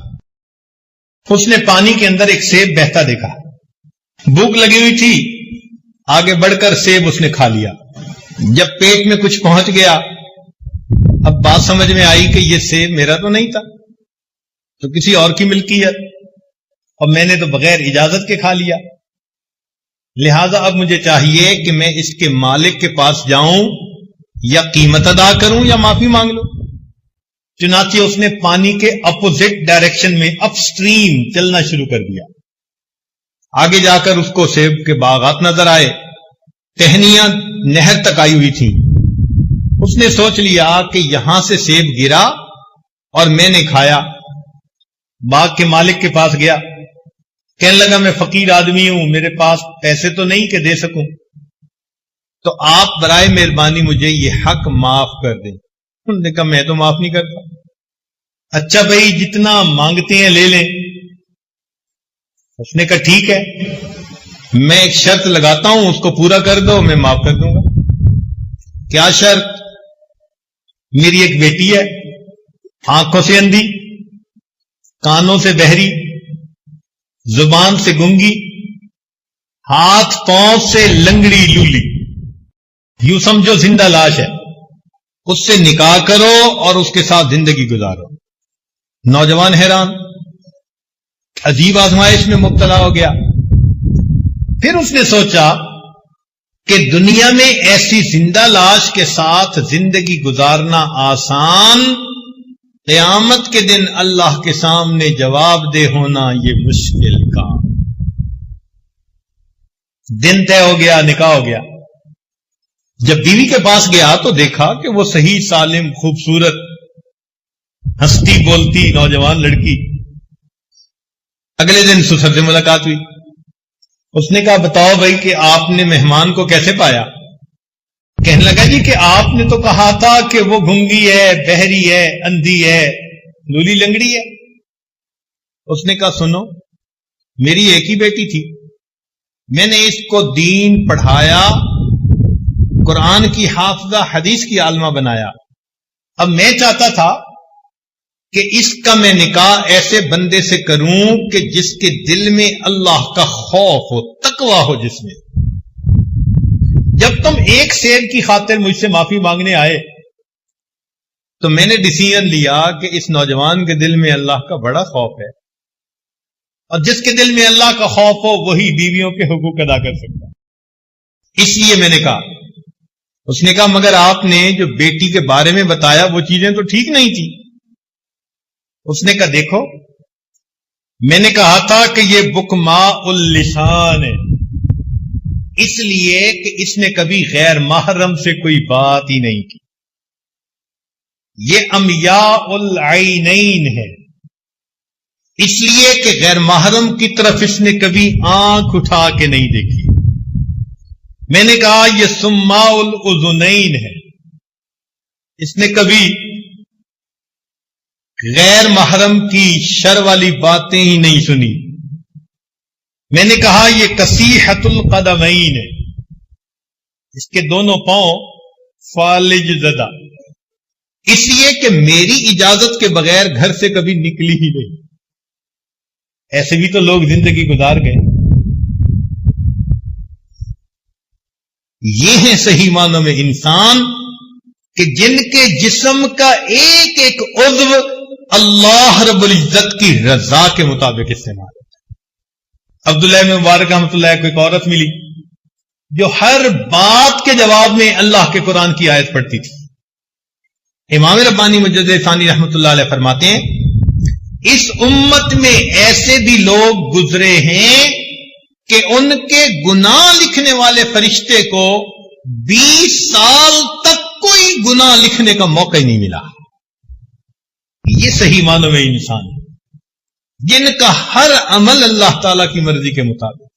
[SPEAKER 1] اس نے پانی کے اندر ایک سیب بہتا دیکھا، بھوک لگی ہوئی تھی، آگے بڑھ کر سیب اس نے کھا لیا۔ جب پیٹ میں کچھ پہنچ گیا، اب بات سمجھ میں آئی کہ یہ سیب میرا تو نہیں تھا، تو کسی اور کی ملکیت، اور میں نے تو بغیر اجازت کے کھا لیا، لہذا اب مجھے چاہیے کہ میں اس کے مالک کے پاس جاؤں، یا قیمت ادا کروں یا معافی مانگ لوں۔ چنانچہ اس نے پانی کے اپوزٹ ڈائریکشن میں اپ سٹریم چلنا شروع کر دیا۔ آگے جا کر اس کو سیب کے باغات نظر آئے، ٹہنیاں نہر تک آئی ہوئی تھیں۔ اس نے سوچ لیا کہ یہاں سے سیب گرا اور میں نے کھایا۔ باغ کے مالک کے پاس گیا، کہنے لگا میں فقیر آدمی ہوں، میرے پاس پیسے تو نہیں کہ دے سکوں، تو آپ برائے مہربانی مجھے یہ حق معاف کر دیں۔ انہوں نے کہا میں تو معاف نہیں کرتا۔ اچھا بھائی جتنا مانگتے ہیں لے لیں۔ اس نے کہا ٹھیک ہے، میں ایک شرط لگاتا ہوں، اس کو پورا کر دو، میں معاف کر دوں گا۔ کیا شرط؟ میری ایک بیٹی ہے، آنکھوں سے اندھی، کانوں سے بہری، زبان سے گنگی، ہاتھ پاؤں سے لنگڑی لولی، یوں سمجھو زندہ لاش ہے، اس سے نکاح کرو اور اس کے ساتھ زندگی گزارو۔ نوجوان حیران، عجیب آزمائش میں مبتلا ہو گیا۔ پھر اس نے سوچا کہ دنیا میں ایسی زندہ لاش کے ساتھ زندگی گزارنا آسان، قیامت کے دن اللہ کے سامنے جواب دہ ہونا یہ مشکل کام۔ دن طے ہو گیا، نکاح ہو گیا۔ جب بیوی کے پاس گیا تو دیکھا کہ وہ صحیح سالم خوبصورت ہنستی بولتی نوجوان لڑکی۔ اگلے دن سسر سے ملاقات ہوئی۔ اس نے کہا بتاؤ بھائی کہ آپ نے مہمان کو کیسے پایا؟ کہنے لگا جی کہ آپ نے تو کہا تھا کہ وہ گھنگی ہے، بہری ہے، اندھی ہے، لولی لنگڑی ہے۔ اس نے کہا سنو، میری ایک ہی بیٹی تھی، میں نے اس کو دین پڑھایا، قرآن کی حافظہ، حدیث کی عالمہ بنایا۔ اب میں چاہتا تھا کہ اس کا میں نکاح ایسے بندے سے کروں کہ جس کے دل میں اللہ کا خوف ہو، تقویٰ ہو جس میں۔ جب تم ایک سیب کی خاطر مجھ سے معافی مانگنے آئے تو میں نے ڈیسیژن لیا کہ اس نوجوان کے دل میں اللہ کا بڑا خوف ہے، اور جس کے دل میں اللہ کا خوف ہو وہی بیویوں کے حقوق ادا کر سکتا ہے۔ اس لیے میں نے کہا۔ اس نے کہا مگر آپ نے جو بیٹی کے بارے میں بتایا وہ چیزیں تو ٹھیک نہیں تھی۔ اس نے کہا دیکھو، میں نے کہا تھا کہ یہ بکماء اللسان ہے، اس لیے کہ اس نے کبھی غیر محرم سے کوئی بات ہی نہیں کی۔ یہ امیاء العینین ہے، اس لیے کہ غیر محرم کی طرف اس نے کبھی آنکھ اٹھا کے نہیں دیکھی۔ میں نے کہا یہ سماء الاذنین ہے، اس نے کبھی غیر محرم کی شر والی باتیں ہی نہیں سنی۔ میں نے کہا یہ کسیحۃ القدمین ہے، اس کے دونوں پاؤں فالج زدہ، اس لیے کہ میری اجازت کے بغیر گھر سے کبھی نکلی ہی نہیں۔ ایسے بھی تو لوگ زندگی گزار گئے۔ یہ ہیں صحیح معنوں میں انسان کہ جن کے جسم کا ایک ایک عضو اللہ رب العزت کی رضا کے مطابق استعمال ہوتا ہے۔ عبداللہ بن مبارک رحمۃ اللہ کو ایک عورت ملی جو ہر بات کے جواب میں اللہ کے قرآن کی آیت پڑھتی تھی۔ امام ربانی مجدد ثانی رحمۃ اللہ علیہ فرماتے ہیں اس امت میں ایسے بھی لوگ گزرے ہیں کہ ان کے گناہ لکھنے والے فرشتے کو 20 سال تک کوئی گناہ لکھنے کا موقع ہی نہیں ملا۔ یہ صحیح معنوں میں انسان ہے جن کا ہر عمل اللہ تعالی کی مرضی کے مطابق،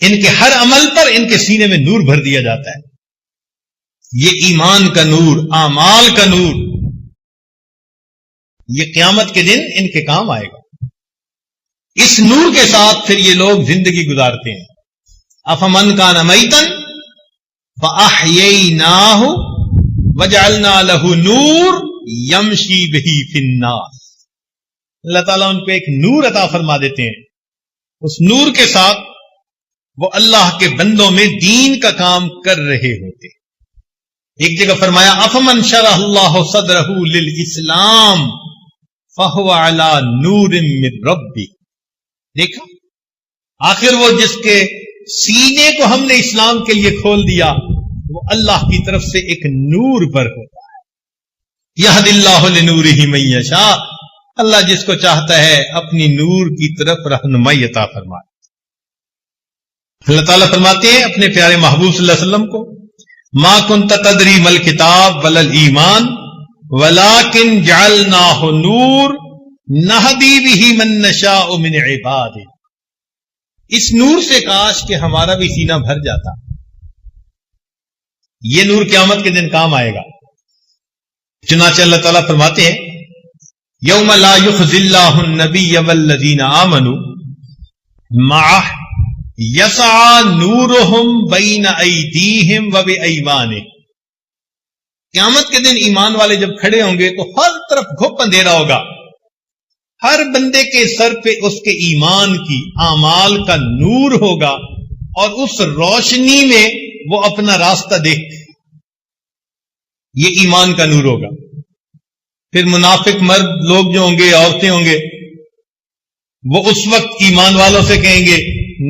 [SPEAKER 1] ان کے ہر عمل پر ان کے سینے میں نور بھر دیا جاتا ہے۔ یہ ایمان کا نور، اعمال کا نور، یہ قیامت کے دن ان کے کام آئے گا۔ اس نور کے ساتھ پھر یہ لوگ زندگی گزارتے ہیں۔ افمن کان میتن فَأَحْيَيْنَاهُ وَجَعَلْنَا لَهُ نُورٌ يَمْشِي بِهِ فِي النَّاسِ. اللہ تعالیٰ ان کو ایک نور عطا فرما دیتے ہیں، اس نور کے ساتھ وہ اللہ کے بندوں میں دین کا کام کر رہے ہوتے. ایک جگہ فرمایا افمن شرح اللہ صدرہ للاسلام فہو علی نور من ربی. دیکھا آخر وہ جس کے سینے کو ہم نے اسلام کے لیے کھول دیا وہ اللہ کی طرف سے ایک نور پر ہوتا ہے. یہد اللہ لنورہ من یشاء، اللہ جس کو چاہتا ہے اپنی نور کی طرف رہنمائی عطا فرمائے. اللہ تعالیٰ فرماتے ہیں اپنے پیارے محبوب صلی اللہ علیہ وسلم کو ما کنت تدری مل کتاب ولل ایمان ولکن جعلناہ نور نہدی بہ من نشاء من عبادہ. اس نور سے کاش کہ ہمارا بھی سینہ بھر جاتا. یہ نور قیامت کے دن کام آئے گا. چنانچہ اللہ تعالیٰ فرماتے ہیں یوم لا یخزی اللہ النبی والذین آمنوا معہ یسعى نورہم بین ایدیہم وبایمانہم. قیامت کے دن ایمان والے جب کھڑے ہوں گے تو ہر طرف گھپ اندھیرا ہوگا. ہر بندے کے سر پہ اس کے ایمان کی اعمال کا نور ہوگا اور اس روشنی میں وہ اپنا راستہ دیکھتے. یہ ایمان کا نور ہوگا. پھر منافق مرد لوگ جو ہوں گے، عورتیں ہوں گے، وہ اس وقت ایمان والوں سے کہیں گے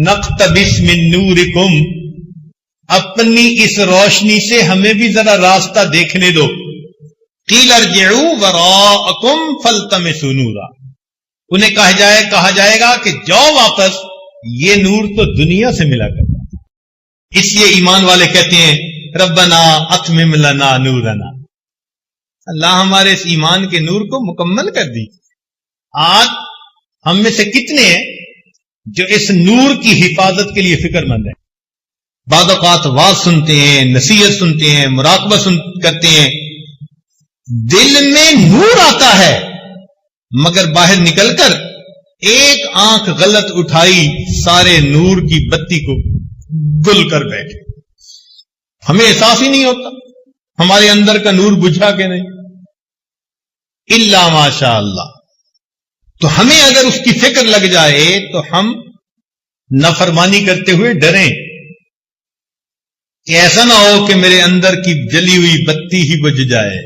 [SPEAKER 1] نقتبس من نورکم، اپنی اس روشنی سے ہمیں بھی ذرا راستہ دیکھنے دو. قیل ارجعوا وراءکم فالتمسوا نورا، انہیں کہا جائے گا کہ جاؤ واپس، یہ نور تو دنیا سے ملا کرتا. اس لیے ایمان والے کہتے ہیں ربنا اتمم لنا نورنا، اللہ ہمارے اس ایمان کے نور کو مکمل کر دی. آج ہم میں سے کتنے ہیں جو اس نور کی حفاظت کے لیے فکر مند ہیں؟ بعض اوقات واز سنتے ہیں، نصیحت سنتے ہیں، مراقبہ کرتے ہیں، دل میں نور آتا ہے مگر باہر نکل کر ایک آنکھ غلط اٹھائی سارے نور کی بتی کو گل کر بیٹھے. ہمیں احساس ہی نہیں ہوتا ہمارے اندر کا نور بجھا کہ نہیں. الا ماشاء اللہ. تو ہمیں اگر اس کی فکر لگ جائے تو ہم نافرمانی کرتے ہوئے ڈریں کہ ایسا نہ ہو کہ میرے اندر کی جلی ہوئی بتی ہی بجھ جائے.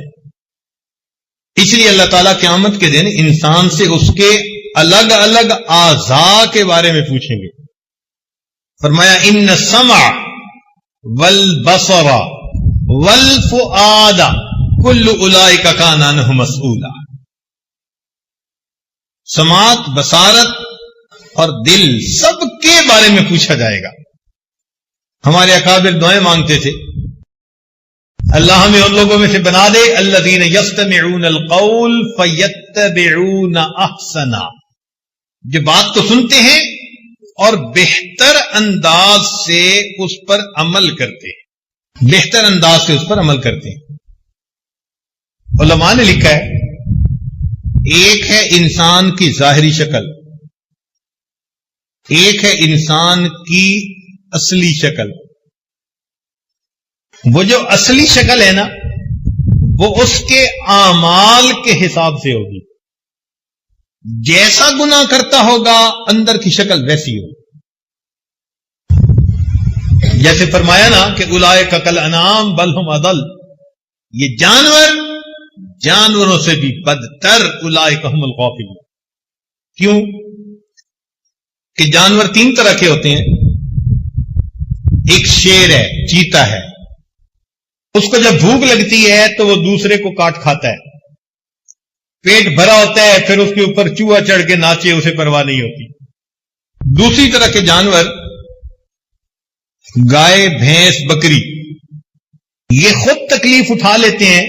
[SPEAKER 1] اس لیے اللہ تعالیٰ قیامت کے دن انسان سے اس کے الگ الگ اعضاء کے بارے میں پوچھیں گے. فرمایا ان السمع والبصر والفؤاد کل اولئک کان عنہ مسئولا. سماعت، بصارت اور دل سب کے بارے میں پوچھا جائے گا. ہمارے اکابر دعائیں مانگتے تھے اللہ ہمیں ان لوگوں میں سے بنا دے الذین یستمعون القول فیتبعون احسنا، جو بات کو سنتے ہیں اور بہتر انداز سے اس پر عمل کرتے ہیں. بہتر انداز سے اس پر عمل کرتے ہیں. علماء نے لکھا ہے ایک ہے انسان کی ظاہری شکل، ایک ہے انسان کی اصلی شکل. وہ جو اصلی شکل ہے نا وہ اس کے اعمال کے حساب سے ہوگی. جیسا گناہ کرتا ہوگا اندر کی شکل ویسی ہوگی. جیسے فرمایا نا کہ اولئک کالانعام بل ہم اضل، یہ جانوروں سے بھی بدتر، اولئک هم الغافلون. کیوں کہ جانور تین طرح کے ہوتے ہیں. ایک شیر ہے، چیتا ہے، اس کو جب بھوک لگتی ہے تو وہ دوسرے کو کاٹ کھاتا ہے. پیٹ بھرا ہوتا ہے پھر اس کے اوپر چوہا چڑھ کے ناچے، اسے پرواہ نہیں ہوتی. دوسری طرح کے جانور گائے، بھینس، بکری، یہ خود تکلیف اٹھا لیتے ہیں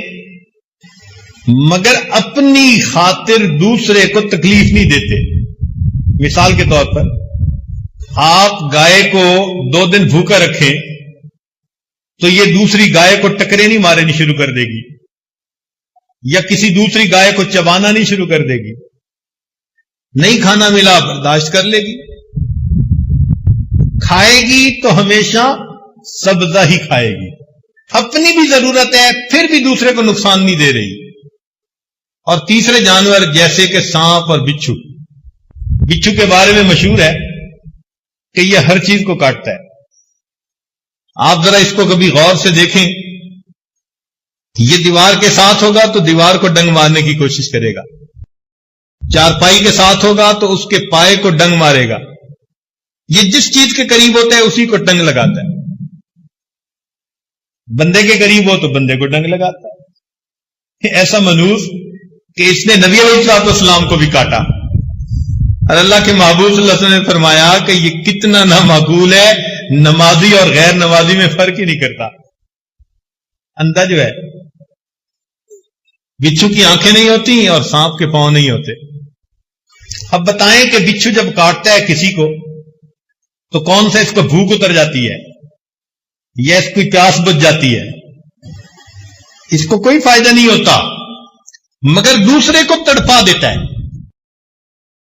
[SPEAKER 1] مگر اپنی خاطر دوسرے کو تکلیف نہیں دیتے. مثال کے طور پر آپ گائے کو 2 دن بھوکا رکھیں تو یہ دوسری گائے کو ٹکرے نہیں مارنی شروع کر دے گی، یا کسی دوسری گائے کو چبانا نہیں شروع کر دے گی. نہیں کھانا ملا برداشت کر لے گی. کھائے گی تو ہمیشہ سبزہ ہی کھائے گی. اپنی بھی ضرورت ہے پھر بھی دوسرے کو نقصان نہیں دے رہی. اور تیسرے جانور جیسے کہ سانپ اور بچھو. بچھو کے بارے میں مشہور ہے کہ یہ ہر چیز کو کاٹتا ہے. آپ ذرا اس کو کبھی غور سے دیکھیں. یہ دیوار کے ساتھ ہوگا تو دیوار کو ڈنگ مارنے کی کوشش کرے گا. چارپائی کے ساتھ ہوگا تو اس کے پائے کو ڈنگ مارے گا. یہ جس چیز کے قریب ہوتا ہے اسی کو ڈنگ لگاتا ہے. بندے کے قریب ہو تو بندے کو ڈنگ لگاتا ہے. ایسا منوس کہ اس نے نبی علیہ السلام کو بھی کاٹا. اور اللہ کے محبوب صلی اللہ علیہ وسلم نے فرمایا کہ یہ کتنا نامعقول ہے, نمازی اور غیر نمازی میں فرق ہی نہیں کرتا. اندھا جو ہے, بچھو کی آنکھیں نہیں ہوتی اور سانپ کے پاؤں نہیں ہوتے. اب بتائیں کہ بچھو جب کاٹتا ہے کسی کو تو کون سا اس کو بھوک اتر جاتی ہے یا اس کی پیاس بجھ جاتی ہے؟ اس کو کوئی فائدہ نہیں ہوتا, مگر دوسرے کو تڑپا دیتا ہے.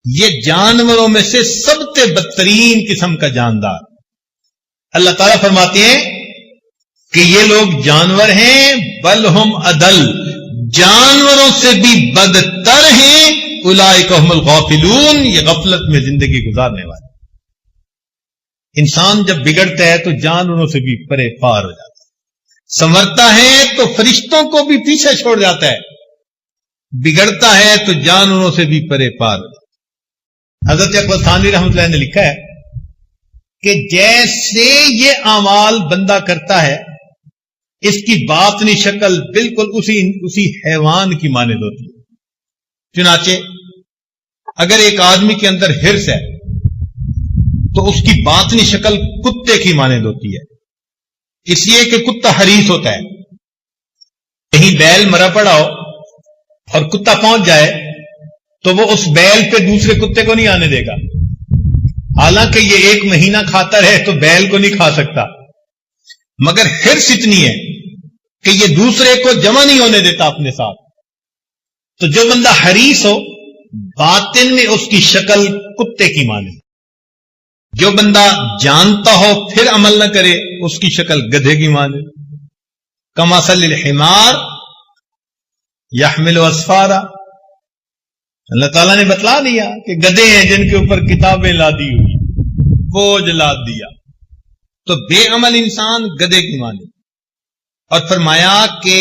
[SPEAKER 1] یہ جانوروں میں سے سب سے بدترین قسم کا جاندار. اللہ تعالیٰ فرماتے ہیں کہ یہ لوگ جانور ہیں, بل ہم عدل, جانوروں سے بھی بدتر ہیں. اولئک هم الغافلون, یہ غفلت میں زندگی گزارنے والے. انسان جب بگڑتا ہے تو جانوروں سے بھی پرے پار ہو جاتا ہے. سنورتا ہے تو فرشتوں کو بھی پیچھے چھوڑ جاتا ہے. بگڑتا ہے تو جانوروں سے بھی پرے پار ہو جاتا ہے. حضرت اکبر ثانوی رحمۃ اللہ نے لکھا ہے کہ جیسے یہ اعمال بندہ کرتا ہے اس کی باطنی شکل بالکل اسی حیوان کی مانند ہوتی ہے. چنانچہ اگر ایک آدمی کے اندر ہرس ہے تو اس کی باطنی شکل کتے کی مانند ہوتی ہے, اس لیے کہ کتا حریص ہوتا ہے. کہیں بیل مرا پڑا ہو اور کتا پہنچ جائے تو وہ اس بیل پہ دوسرے کتے کو نہیں آنے دے گا. حالانکہ یہ 1 مہینہ کھاتا رہے تو بیل کو نہیں کھا سکتا, مگر ہرس اتنی ہے کہ یہ دوسرے کو جمع نہیں ہونے دیتا اپنے ساتھ. تو جو بندہ حریص ہو باطن میں اس کی شکل کتے کی مانے, جو بندہ جانتا ہو پھر عمل نہ کرے اس کی شکل گدھے کی مانے. کمثل الحمار یحمل اسفارا, اللہ تعالیٰ نے بتلا دیا کہ گدھے ہیں جن کے اوپر کتابیں لادی ہوئی, بوجھ لاد دیا. تو بے عمل انسان گدھے کی مانے. اور فرمایا کہ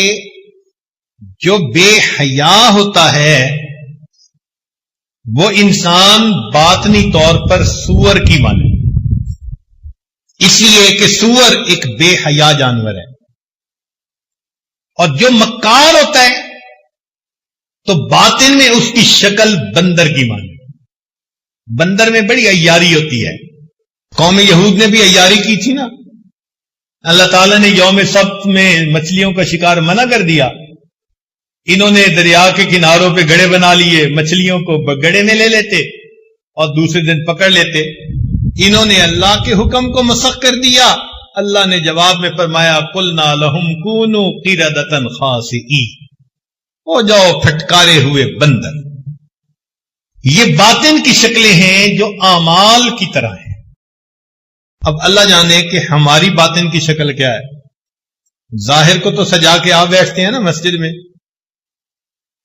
[SPEAKER 1] جو بے حیا ہوتا ہے وہ انسان باطنی طور پر سور کی مانے, اس لیے کہ سور ایک بے حیا جانور ہے. اور جو مکار ہوتا ہے تو باطن میں اس کی شکل بندر کی مانے. بندر میں بڑی عیاری ہوتی ہے. قوم یہود نے بھی عیاری کی تھی نا. اللہ تعالیٰ نے یوم سبت میں مچھلیوں کا شکار منع کر دیا. انہوں نے دریا کے کناروں پہ گڑے بنا لیے, مچھلیوں کو گڑے میں لے لیتے اور دوسرے دن پکڑ لیتے. انہوں نے اللہ کے حکم کو مسخ کر دیا. اللہ نے جواب میں فرمایا قلنا لہم کونوا قردۃ خاسئین, ہو جاؤ پھٹکارے ہوئے بندر. یہ باطن کی شکلیں ہیں جو اعمال کی طرح ہیں. اب اللہ جانے کہ ہماری باطن کی شکل کیا ہے. ظاہر کو تو سجا کے آپ بیٹھتے ہیں نا مسجد میں,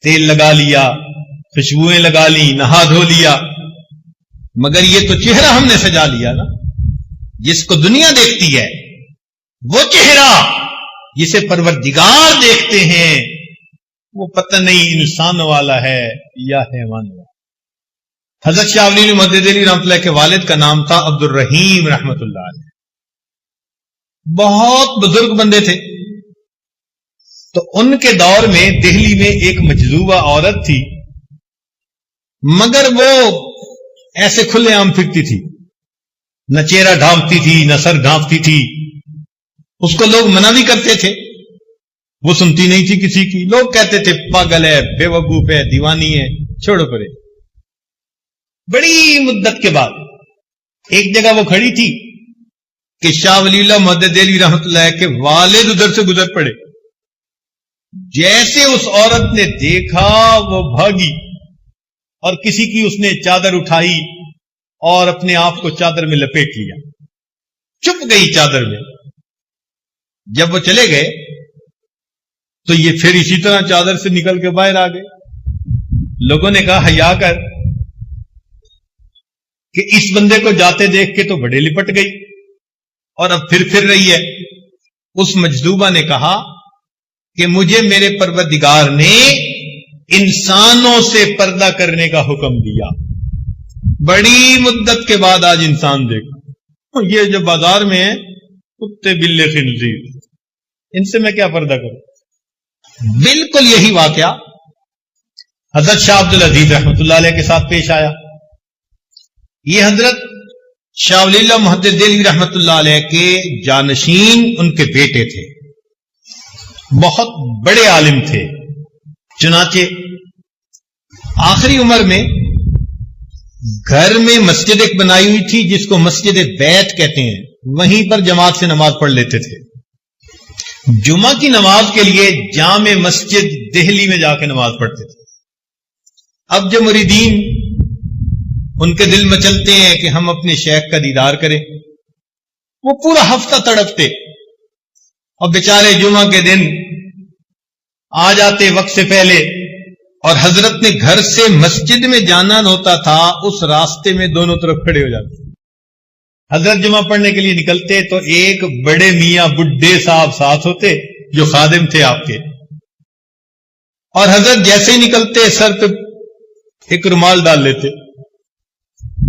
[SPEAKER 1] تیل لگا لیا, خوشبوئیں لگا لی, نہا دھو لیا, مگر یہ تو چہرہ ہم نے سجا لیا نا. جس کو دنیا دیکھتی ہے وہ چہرہ جسے پروردگار دیکھتے ہیں وہ پتہ نہیں انسان والا ہے یا حیوان والا. حضرت شاہ ولی اللہ مدد علی رحمۃ اللہ کے والد کا نام تھا عبد الرحیم رحمۃ اللہ علیہ. بہت بزرگ بندے تھے. تو ان کے دور میں دہلی میں ایک مجذوبہ عورت تھی, مگر وہ ایسے کھلے عام پھرتی تھی, نہ چہرہ ڈھانپتی تھی نہ سر ڈھانپتی تھی. اس کو لوگ منع بھی کرتے تھے, وہ سنتی نہیں تھی کسی کی. لوگ کہتے تھے پاگل ہے, بے وقوف ہے, دیوانی ہے, چھوڑو پرے. بڑی مدت کے بعد ایک جگہ وہ کھڑی تھی کہ شاہ ولی اللہ مدد علی رحمۃ اللہ کے والد ادھر سے گزر پڑے. جیسے اس عورت نے دیکھا وہ بھاگی اور کسی کی اس نے چادر اٹھائی اور اپنے آپ کو چادر میں لپیٹ لیا, چھپ گئی چادر میں. جب وہ چلے گئے تو یہ پھر اسی طرح چادر سے نکل کے باہر آ گئے۔ لوگوں نے کہا حیا کر، کہ اس بندے کو جاتے دیکھ کے تو بڑے لپٹ گئی اور اب پھر رہی ہے۔ اس مجذوبہ نے کہا کہ مجھے میرے پروردگار نے انسانوں سے پردہ کرنے کا حکم دیا، بڑی مدت کے بعد آج انسان دیکھا، یہ جو بازار میں ہے کتے بلے خنزیر، ان سے میں کیا پردہ کروں؟ بالکل یہی واقعہ حضرت شاہ عبد العزیز رحمۃ اللہ علیہ کے ساتھ پیش آیا۔ یہ حضرت شاہ ولی اللہ محدث دہلوی رحمۃ اللہ علیہ کے جانشین ان کے بیٹے تھے، بہت بڑے عالم تھے۔ چنانچہ آخری عمر میں گھر میں مسجد ایک بنائی ہوئی تھی جس کو مسجد بیت کہتے ہیں، وہیں پر جماعت سے نماز پڑھ لیتے تھے۔ جمعہ کی نماز کے لیے جامع مسجد دہلی میں جا کے نماز پڑھتے تھے۔ اب جو مریدین ان کے دل مچلتے ہیں کہ ہم اپنے شیخ کا دیدار کریں، وہ پورا ہفتہ تڑپتے اور بیچارے جمعہ کے دن آ جاتے وقت سے پہلے، اور حضرت نے گھر سے مسجد میں جانا ہوتا تھا، اس راستے میں دونوں طرف کھڑے ہو جاتے۔ حضرت جمعہ پڑھنے کے لیے نکلتے تو ایک بڑے میاں بڈھے صاحب ساتھ ہوتے جو خادم تھے آپ کے، اور حضرت جیسے ہی نکلتے سر پہ ایک رومال ڈال لیتے۔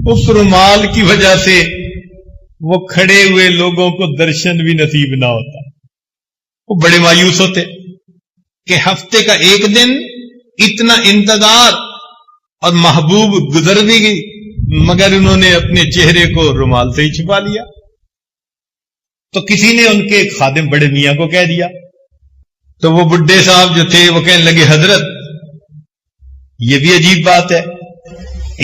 [SPEAKER 1] اس رومال کی وجہ سے وہ کھڑے ہوئے لوگوں کو درشن بھی نصیب نہ ہوتا۔ وہ بڑے مایوس ہوتے کہ ہفتے کا ایک دن اتنا انتظار اور محبوب گزر بھی گئی، مگر انہوں نے اپنے چہرے کو رومال سے ہی چھپا لیا۔ تو کسی نے ان کے خادم بڑے میاں کو کہہ دیا، تو وہ بڈھے صاحب جو تھے وہ کہنے لگے حضرت یہ بھی عجیب بات ہے،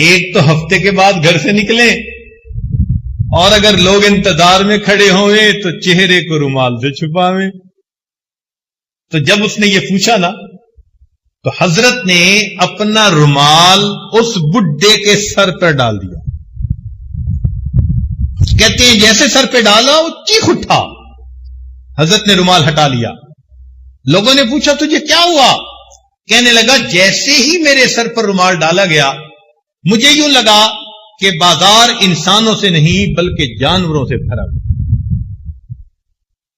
[SPEAKER 1] ایک تو ہفتے کے بعد گھر سے نکلیں اور اگر لوگ انتظار میں کھڑے ہوئے تو چہرے کو رومال سے چھپاویں۔ تو جب اس نے یہ پوچھا نا تو حضرت نے اپنا رومال اس بڈھے کے سر پر ڈال دیا۔ کہتے ہیں جیسے سر پہ ڈالا وہ چیخ اٹھا۔ حضرت نے رومال ہٹا لیا۔ لوگوں نے پوچھا تجھے کیا ہوا؟ کہنے لگا جیسے ہی میرے سر پر رومال ڈالا گیا مجھے یوں لگا کہ بازار انسانوں سے نہیں بلکہ جانوروں سے بھرا ہوا۔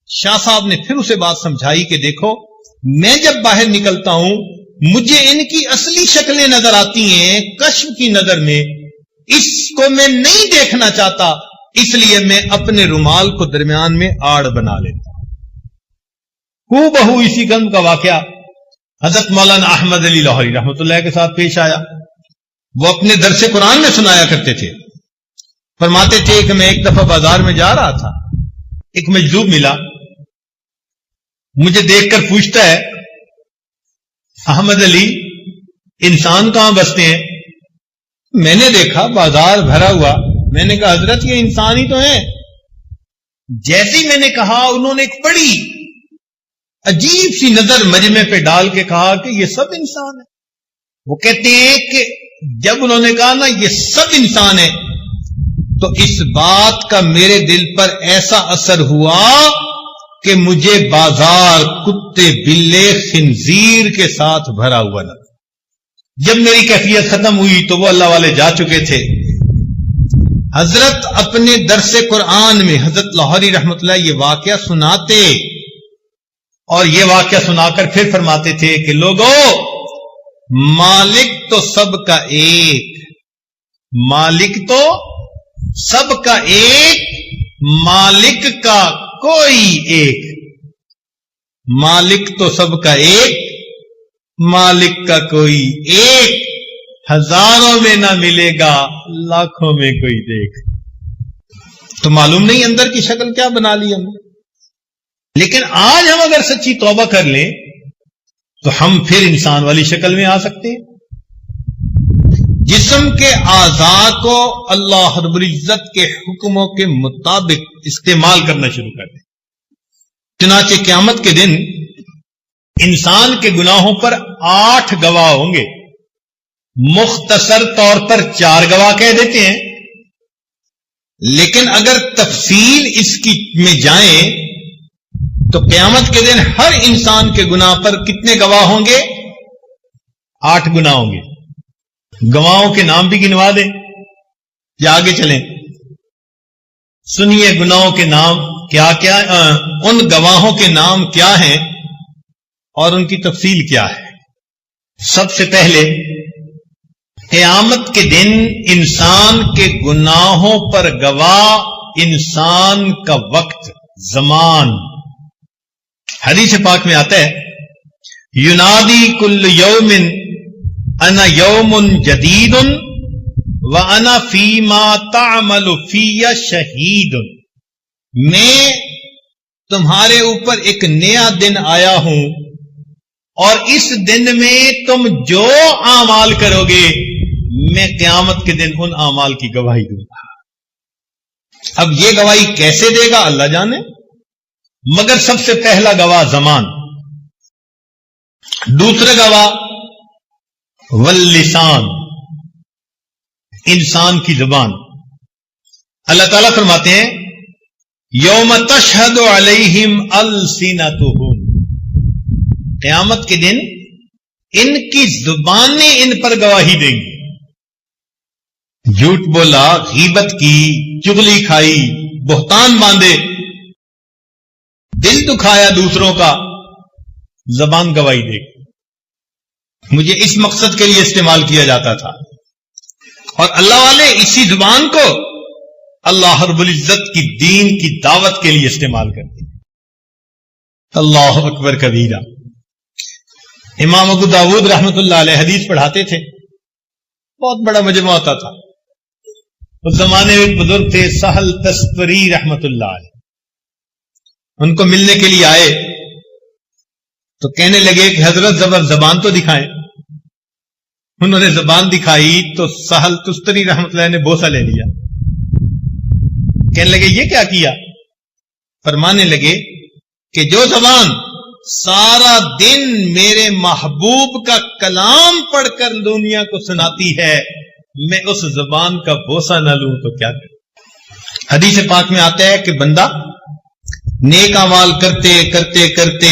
[SPEAKER 1] شاہ صاحب نے پھر اسے بات سمجھائی کہ دیکھو میں جب باہر نکلتا ہوں مجھے ان کی اصلی شکلیں نظر آتی ہیں کشف کی نظر میں، اس کو میں نہیں دیکھنا چاہتا، اس لیے میں اپنے رومال کو درمیان میں آڑ بنا لیتا ہوں۔ ہو بہو اسی قسم کا واقعہ حضرت مولانا احمد علی لاہوری رحمۃ اللہ کے ساتھ پیش آیا۔ وہ اپنے درس قرآن میں سنایا کرتے تھے، فرماتے تھے کہ میں ایک دفعہ بازار میں جا رہا تھا، ایک مجذوب ملا، مجھے دیکھ کر پوچھتا ہے احمد علی انسان کہاں بستے ہیں؟ میں نے دیکھا بازار بھرا ہوا، میں نے کہا حضرت یہ انسان ہی تو ہیں۔ جیسے ہی میں نے کہا انہوں نے ایک بڑی عجیب سی نظر مجمع پہ ڈال کے کہا کہ یہ سب انسان ہیں۔ وہ کہتے ہیں کہ جب انہوں نے کہا نا یہ سب انسان ہیں تو اس بات کا میرے دل پر ایسا اثر ہوا کہ مجھے بازار کتے بلے خنزیر کے ساتھ بھرا ہوا نہ۔ جب میری کیفیت ختم ہوئی تو وہ اللہ والے جا چکے تھے۔ حضرت اپنے درس قرآن میں حضرت لاہوری رحمۃ اللہ یہ واقعہ سناتے اور یہ واقعہ سنا کر پھر فرماتے تھے کہ لوگوں مالک تو سب کا ایک، مالک تو سب کا ایک، مالک کا کوئی ایک، مالک تو سب کا ایک، مالک کا کوئی ایک، ہزاروں میں نہ ملے گا لاکھوں میں کوئی دیکھ۔ تو معلوم نہیں اندر کی شکل کیا بنا لی ہم نے، لیکن آج ہم اگر سچی توبہ کر لیں تو ہم پھر انسان والی شکل میں آ سکتے ہیں۔ جسم کے اعضاء کو اللہ رب العزت کے حکموں کے مطابق استعمال کرنا شروع کر دیں۔ چنانچہ قیامت کے دن انسان کے گناہوں پر 8 گواہ ہوں گے، مختصر طور پر 4 گواہ کہہ دیتے ہیں، لیکن اگر تفصیل اس کی میں جائیں تو قیامت کے دن ہر انسان کے گناہ پر کتنے گواہ ہوں گے؟ 8 گناہ ہوں گے. گواہوں کے نام بھی گنوا دیں یا آگے چلیں؟ سنیے گناہوں کے نام کیا کیا، ان گواہوں کے نام کیا ہیں اور ان کی تفصیل کیا ہے. سب سے پہلے قیامت کے دن انسان کے گناہوں پر گواہ انسان کا وقت، زمان. حدیث پاک میں آتا ہے ینادی کل یوم انا یوم جدید وانا فیما تعمل فی شہید. میں تمہارے اوپر ایک نیا دن آیا ہوں اور اس دن میں تم جو اعمال کرو گے میں قیامت کے دن ان اعمال کی گواہی دوں گا. اب یہ گواہی کیسے دے گا اللہ جانے، مگر سب سے پہلا گواہ زمان، دوسرا گواہ واللسان، انسان کی زبان. اللہ تعالیٰ فرماتے ہیں یوم تشہد علیہم السنتہم، قیامت کے دن ان کی زبانیں ان پر گواہی دیں گی. جھوٹ بولا، غیبت کی، چغلی کھائی، بہتان باندھے، دل دکھایا دوسروں کا، زبان گواہی دے گی. مجھے اس مقصد کے لیے استعمال کیا جاتا تھا اور اللہ والے اسی زبان کو اللہ رب العزت کی دین کی دعوت کے لیے استعمال کرتے ہیں. اللہ اکبر کبیرہ. امام ابو داود رحمت اللہ علیہ حدیث پڑھاتے تھے، بہت بڑا مجمع ہوتا تھا. اس زمانے میں ایک بزرگ تھے سہل تستری رحمت اللہ علیہ، ان کو ملنے کے لیے آئے تو کہنے لگے کہ حضرت زبان تو دکھائیں. انہوں نے زبان دکھائی تو سہل تستری رحمت اللہ نے بوسہ لے لیا. کہنے لگے یہ کیا کیا؟ فرمانے لگے کہ جو زبان سارا دن میرے محبوب کا کلام پڑھ کر دنیا کو سناتی ہے، میں اس زبان کا بوسہ نہ لوں تو کیا کروں. حدیث پاک میں آتا ہے کہ بندہ نیک اعمال کرتے کرتے کرتے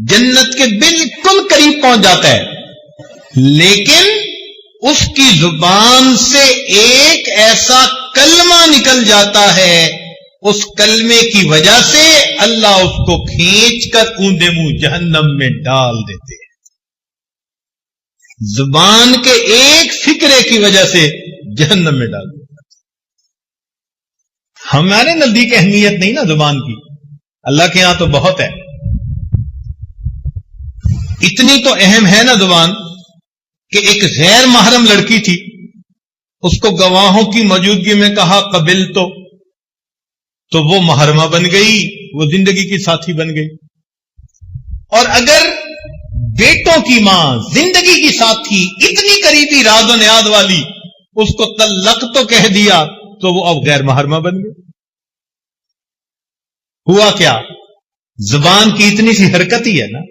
[SPEAKER 1] جنت کے بالکل قریب پہنچ جاتا ہے، لیکن اس کی زبان سے ایک ایسا کلمہ نکل جاتا ہے، اس کلمے کی وجہ سے اللہ اس کو کھینچ کر اوندے منہ جہنم میں ڈال دیتے ہیں. زبان کے ایک فکرے کی وجہ سے جہنم میں ڈال دیتے ہیں. ہمارے نزدیک اہمیت نہیں نا زبان کی، اللہ کے یہاں تو بہت ہے. اتنی تو اہم ہے نا زبان کہ ایک غیر محرم لڑکی تھی، اس کو گواہوں کی موجودگی میں کہا قبل تو وہ محرمہ بن گئی، وہ زندگی کی ساتھی بن گئی. اور اگر بیٹوں کی ماں، زندگی کی ساتھی، اتنی قریبی راز و نیاز والی اس کو طلق تو کہہ دیا تو وہ اب غیر محرمہ بن گئی. ہوا کیا؟ زبان کی اتنی سی حرکت ہی ہے نا.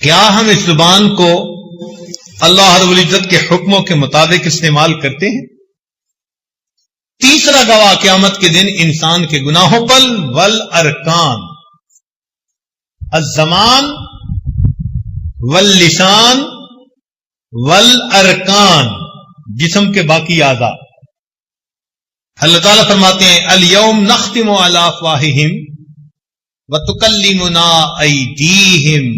[SPEAKER 1] کیا ہم اس زبان کو اللہ رب العزت کے حکموں کے مطابق استعمال کرتے ہیں؟ تیسرا گواہ قیامت کے دن انسان کے گناہوں پر والارکان، الزمان واللسان والارکان، جسم کے باقی اعضاء. اللہ تعالیٰ فرماتے ہیں الیوم نختم علی افواہہم وتکلمنا ایدیہم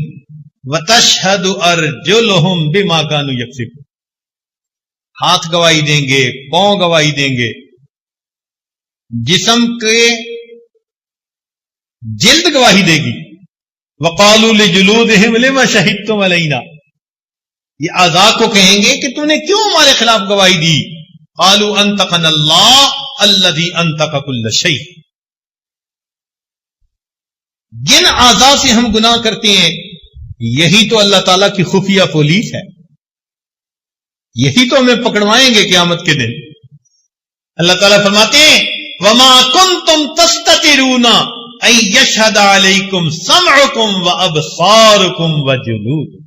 [SPEAKER 1] وتشہد ارجلہم بما کانوا یکسبون. ہاتھ گواہی دیں گے، پاؤں گواہی دیں گے، جسم کے جلد گواہی دے گی. وقالوا لجلودہم لما شہدتم علینا، یہ اعضاء کو کہیں گے کہ تم نے کیوں ہمارے خلاف گواہی دی. قالوا انطقنا اللہ الذی انطق کل شیء. جن اعضاء سے ہم گناہ کرتے ہیں یہی تو اللہ تعالیٰ کی خفیہ پولیس ہے، یہی تو ہمیں پکڑوائیں گے قیامت کے دن. اللہ تعالیٰ فرماتے ہیں وما کنتم تستترون ان یشہد علیکم سمعکم وابصارکم وجلودکم.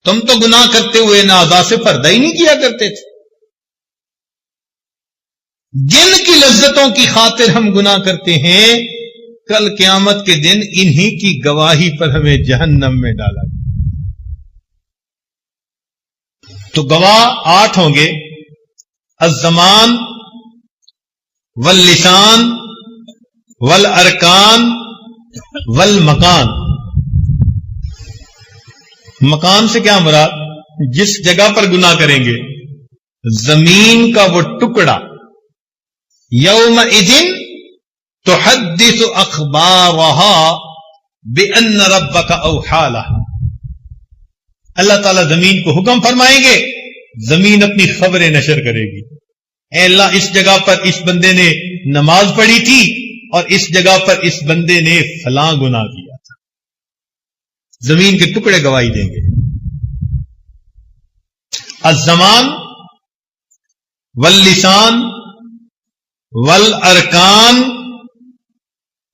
[SPEAKER 1] تم تو گناہ کرتے ہوئے نہ اعضاء سے پردہ ہی نہیں کیا کرتے تھے. جن کی لذتوں کی خاطر ہم گناہ کرتے ہیں کل قیامت کے دن انہی کی گواہی پر ہمیں جہنم میں ڈالا گیا۔ تو گواہ 8 ہوں گے، الزمان واللسان والارکان والمکان۔ مکان سے کیا مراد؟ جس جگہ پر گناہ کریں گے، زمین کا وہ ٹکڑا، یومئذ تحدث اخبارها بان ربک اوحی لها۔ اللہ تعالیٰ زمین کو حکم فرمائیں گے، زمین اپنی خبریں نشر کرے گی، اے اللہ اس جگہ پر اس بندے نے نماز پڑھی تھی اور اس جگہ پر اس بندے نے فلاں گناہ کیا تھا۔ زمین کے ٹکڑے گواہی دیں گے۔ الزمان واللسان والارکان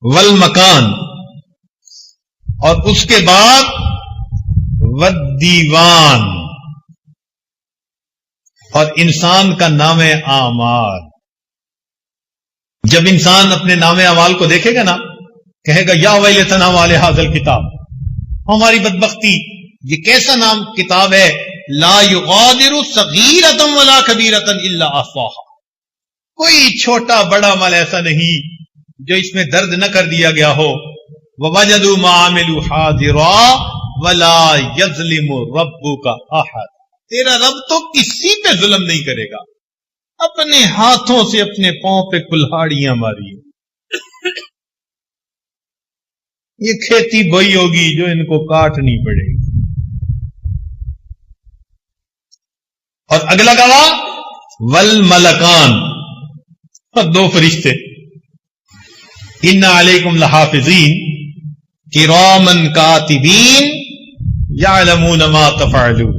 [SPEAKER 1] والمکان، اور اس کے بعد والدیوان، اور انسان کا نام اعمال۔ جب انسان اپنے نام اعمال کو دیکھے گا نا، کہے گا یا ویلتنا مال ھذا الکتاب، ہماری بدبختی، یہ کیسا نام کتاب ہے، لا یغادر صغیرۃ ولا کبیرۃ الا احصاها، کوئی چھوٹا بڑا عمل ایسا نہیں جو اس میں درد نہ کر دیا گیا ہو۔ ووجدوا ما عملوا حاضرا ولا یظلم ربک احد، تیرا رب تو کسی پہ ظلم نہیں کرے گا، اپنے ہاتھوں سے اپنے پاؤں پہ کلہاڑیاں ماری، یہ کھیتی بوئی ہوگی جو ان کو کاٹنی پڑے گی۔ اور اگلا گواہ والملکان، اور 2 فرشتے، ان علیکم لحافظین کراما کاتبین یعلمون ما تفعلون۔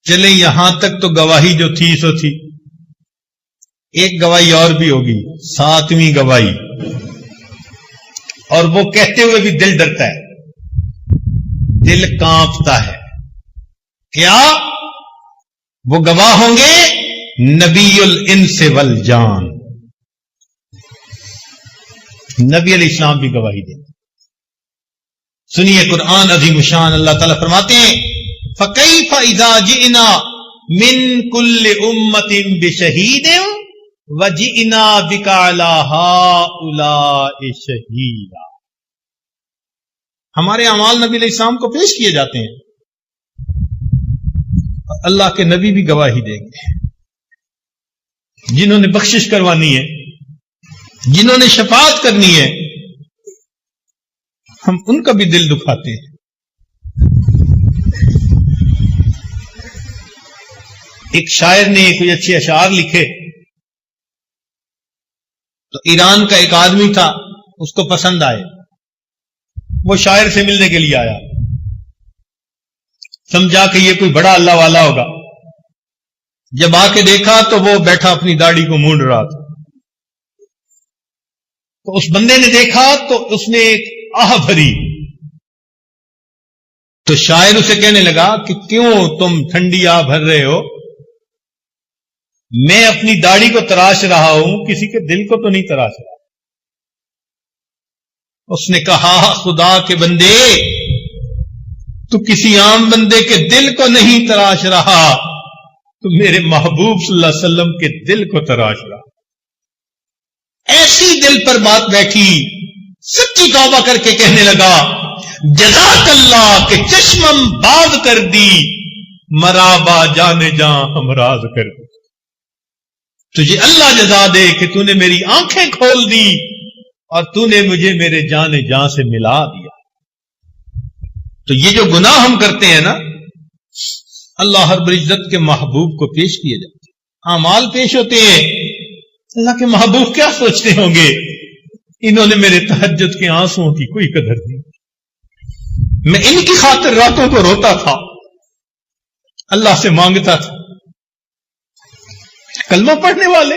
[SPEAKER 1] چلیں یہاں تک تو گواہی جو تھی سو تھی، ایک گواہی اور بھی ہوگی، 7ویں گواہی، اور وہ کہتے ہوئے بھی دل ڈرتا ہے، دل کانپتا ہے۔ کیا؟ وہ گواہ ہوں گے نبی الانس والجان، نبی علیہ السلام بھی گواہی دیں۔ سنیے قرآن عظیم الشان، اللہ تعالیٰ فرماتے ہیں فَكَيْفَ إِذَا جِئْنَا مِن كُلِّ أُمَّةٍ بِشَهِيدٍ وَجِئْنَا بِكَ عَلَى هَؤُلَاءِ شَهِيدًا۔ ہمارے اعمال نبی علیہ السلام کو پیش کیے جاتے ہیں، اللہ کے نبی بھی گواہی دیں گے، جنہوں نے بخشش کروانی ہے، جنہوں نے شفاعت کرنی ہے، ہم ان کا بھی دل دکھاتے ہیں۔ ایک شاعر نے کوئی اچھے اشعار لکھے، تو ایران کا ایک آدمی تھا، اس کو پسند آئے، وہ شاعر سے ملنے کے لیے آیا، سمجھا کہ یہ کوئی بڑا اللہ والا ہوگا۔ جب آ کے دیکھا تو وہ بیٹھا اپنی داڑھی کو مونڈ رہا تھا، تو اس بندے نے دیکھا تو اس نے ایک آہ بھری، تو شاعر اسے کہنے لگا کہ کیوں تم ٹھنڈی آہ بھر رہے ہو، میں اپنی داڑھی کو تراش رہا ہوں، کسی کے دل کو تو نہیں تراش رہا۔ اس نے کہا خدا کے بندے، تو کسی عام بندے کے دل کو نہیں تراش رہا، تو میرے محبوب صلی اللہ علیہ وسلم کے دل کو تراش رہا۔ ایسی دل پر بات بیٹھی، سچی توبہ کر کے کہنے لگا جزاک اللہ کہ چشمم باز کر دی، مرابا جانے جاں ہمراز کر دی۔ تجھے اللہ جزا دے کہ تو نے میری آنکھیں کھول دی اور تو نے مجھے میرے جان جاں سے ملا دیا۔ تو یہ جو گناہ ہم کرتے ہیں نا، اللہ رب العزت کے محبوب کو پیش کیے جاتے ہیں، اعمال پیش ہوتے ہیں، اللہ کے محبوب کیا سوچتے ہوں گے، انہوں نے میرے تہجد کے آنسوؤں کی کوئی قدر نہیں، میں ان کی خاطر راتوں کو روتا تھا، اللہ سے مانگتا تھا۔ کلمہ پڑھنے والے،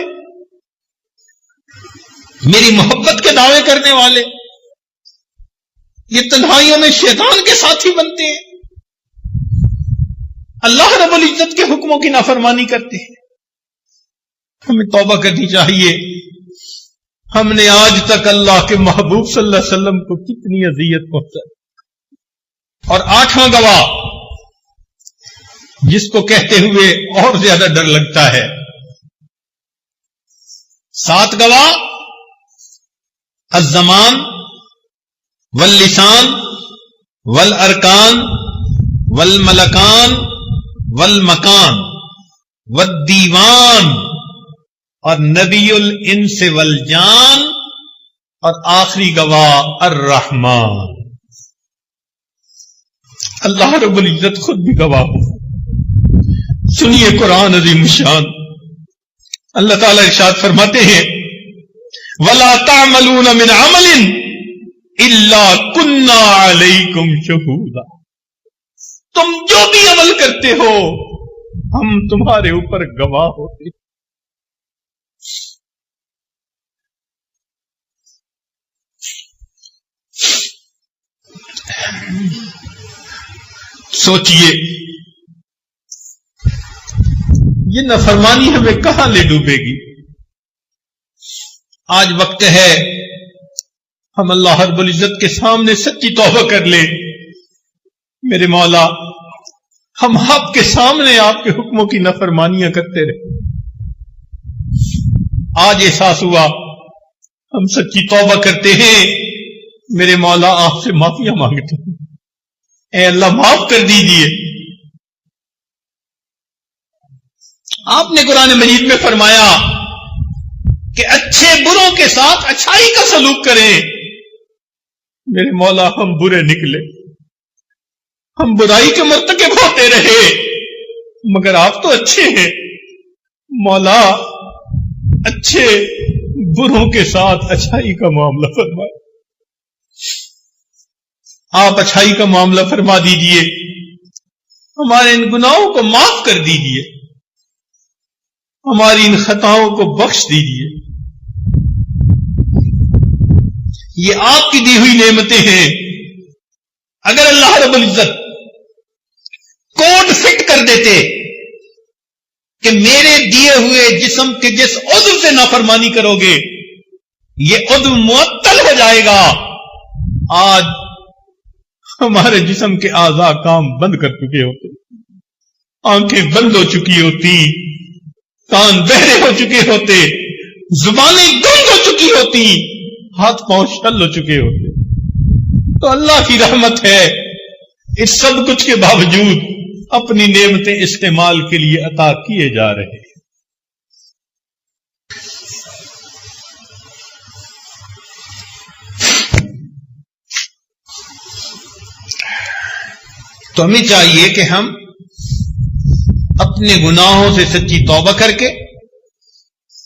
[SPEAKER 1] میری محبت کے دعوے کرنے والے، یہ تنہائیوں میں شیطان کے ساتھی بنتے ہیں، اللہ رب العزت کے حکموں کی نافرمانی کرتے ہیں۔ ہمیں توبہ کرنی چاہیے، ہم نے آج تک اللہ کے محبوب صلی اللہ علیہ وسلم کو کتنی اذیت پہنچائی. اور 8واں گواہ جس کو کہتے ہوئے اور زیادہ ڈر لگتا ہے، 7 گواہ الزمان واللسان والارکان والملکان والمکان والدیوان اور نبی الانس والجان اور آخری گواہ الرحمن. اللہ رب العزت خود بھی گواہ ہو. سنیے قرآن عظیم الشان. اللہ تعالیٰ ارشاد فرماتے ہیں وَلَا تَعْمَلُونَ مِنْ عَمَلٍ إِلَّا كُنَّا عَلَيْكُمْ شُهُودًا. تم جو بھی عمل کرتے ہو ہم تمہارے اوپر گواہ ہوتے. سوچئے یہ نافرمانی ہمیں کہاں لے ڈوبے گی. آج وقت ہے ہم اللہ رب العزت کے سامنے سچی توبہ کر لیں. میرے مولا ہم آپ کے سامنے آپ کے حکموں کی نافرمانیاں کرتے رہے. آج احساس ہوا ہم سچی توبہ کرتے ہیں. میرے مولا آپ سے معافیاں مانگتے ہیں. اے اللہ معاف کر دیجیے. آپ نے قرآن مجید میں فرمایا کہ اچھے بروں کے ساتھ اچھائی کا سلوک کریں. میرے مولا ہم برے نکلے، ہم برائی کے مرتکب ہوتے رہے، مگر آپ تو اچھے ہیں. مولا اچھے بروں کے ساتھ اچھائی کا معاملہ فرمائے. آپ اچھائی کا معاملہ فرما دیجئے. ہمارے ان گناہوں کو معاف کر دیجئے، ہماری ان خطاؤں کو بخش دیجئے. یہ آپ کی دی ہوئی نعمتیں ہیں. اگر اللہ رب العزت کوڈ فٹ کر دیتے کہ میرے دیے ہوئے جسم کے جس عضو سے نافرمانی کرو گے یہ عضو معطل ہو جائے گا. آج ہمارے جسم کے اعضاء کام بند کر چکے ہوتے، آنکھیں بند ہو چکی ہوتی، کان بہرے ہو چکے ہوتے، زبانیں گنگ ہو چکی ہوتی، ہاتھ پاؤں شل ہو چکے ہوتے. تو اللہ کی رحمت ہے اس سب کچھ کے باوجود اپنی نعمتیں استعمال کے لیے عطا کیے جا رہے ہیں. تو ہمیں چاہیے کہ ہم اپنے گناہوں سے سچی توبہ کر کے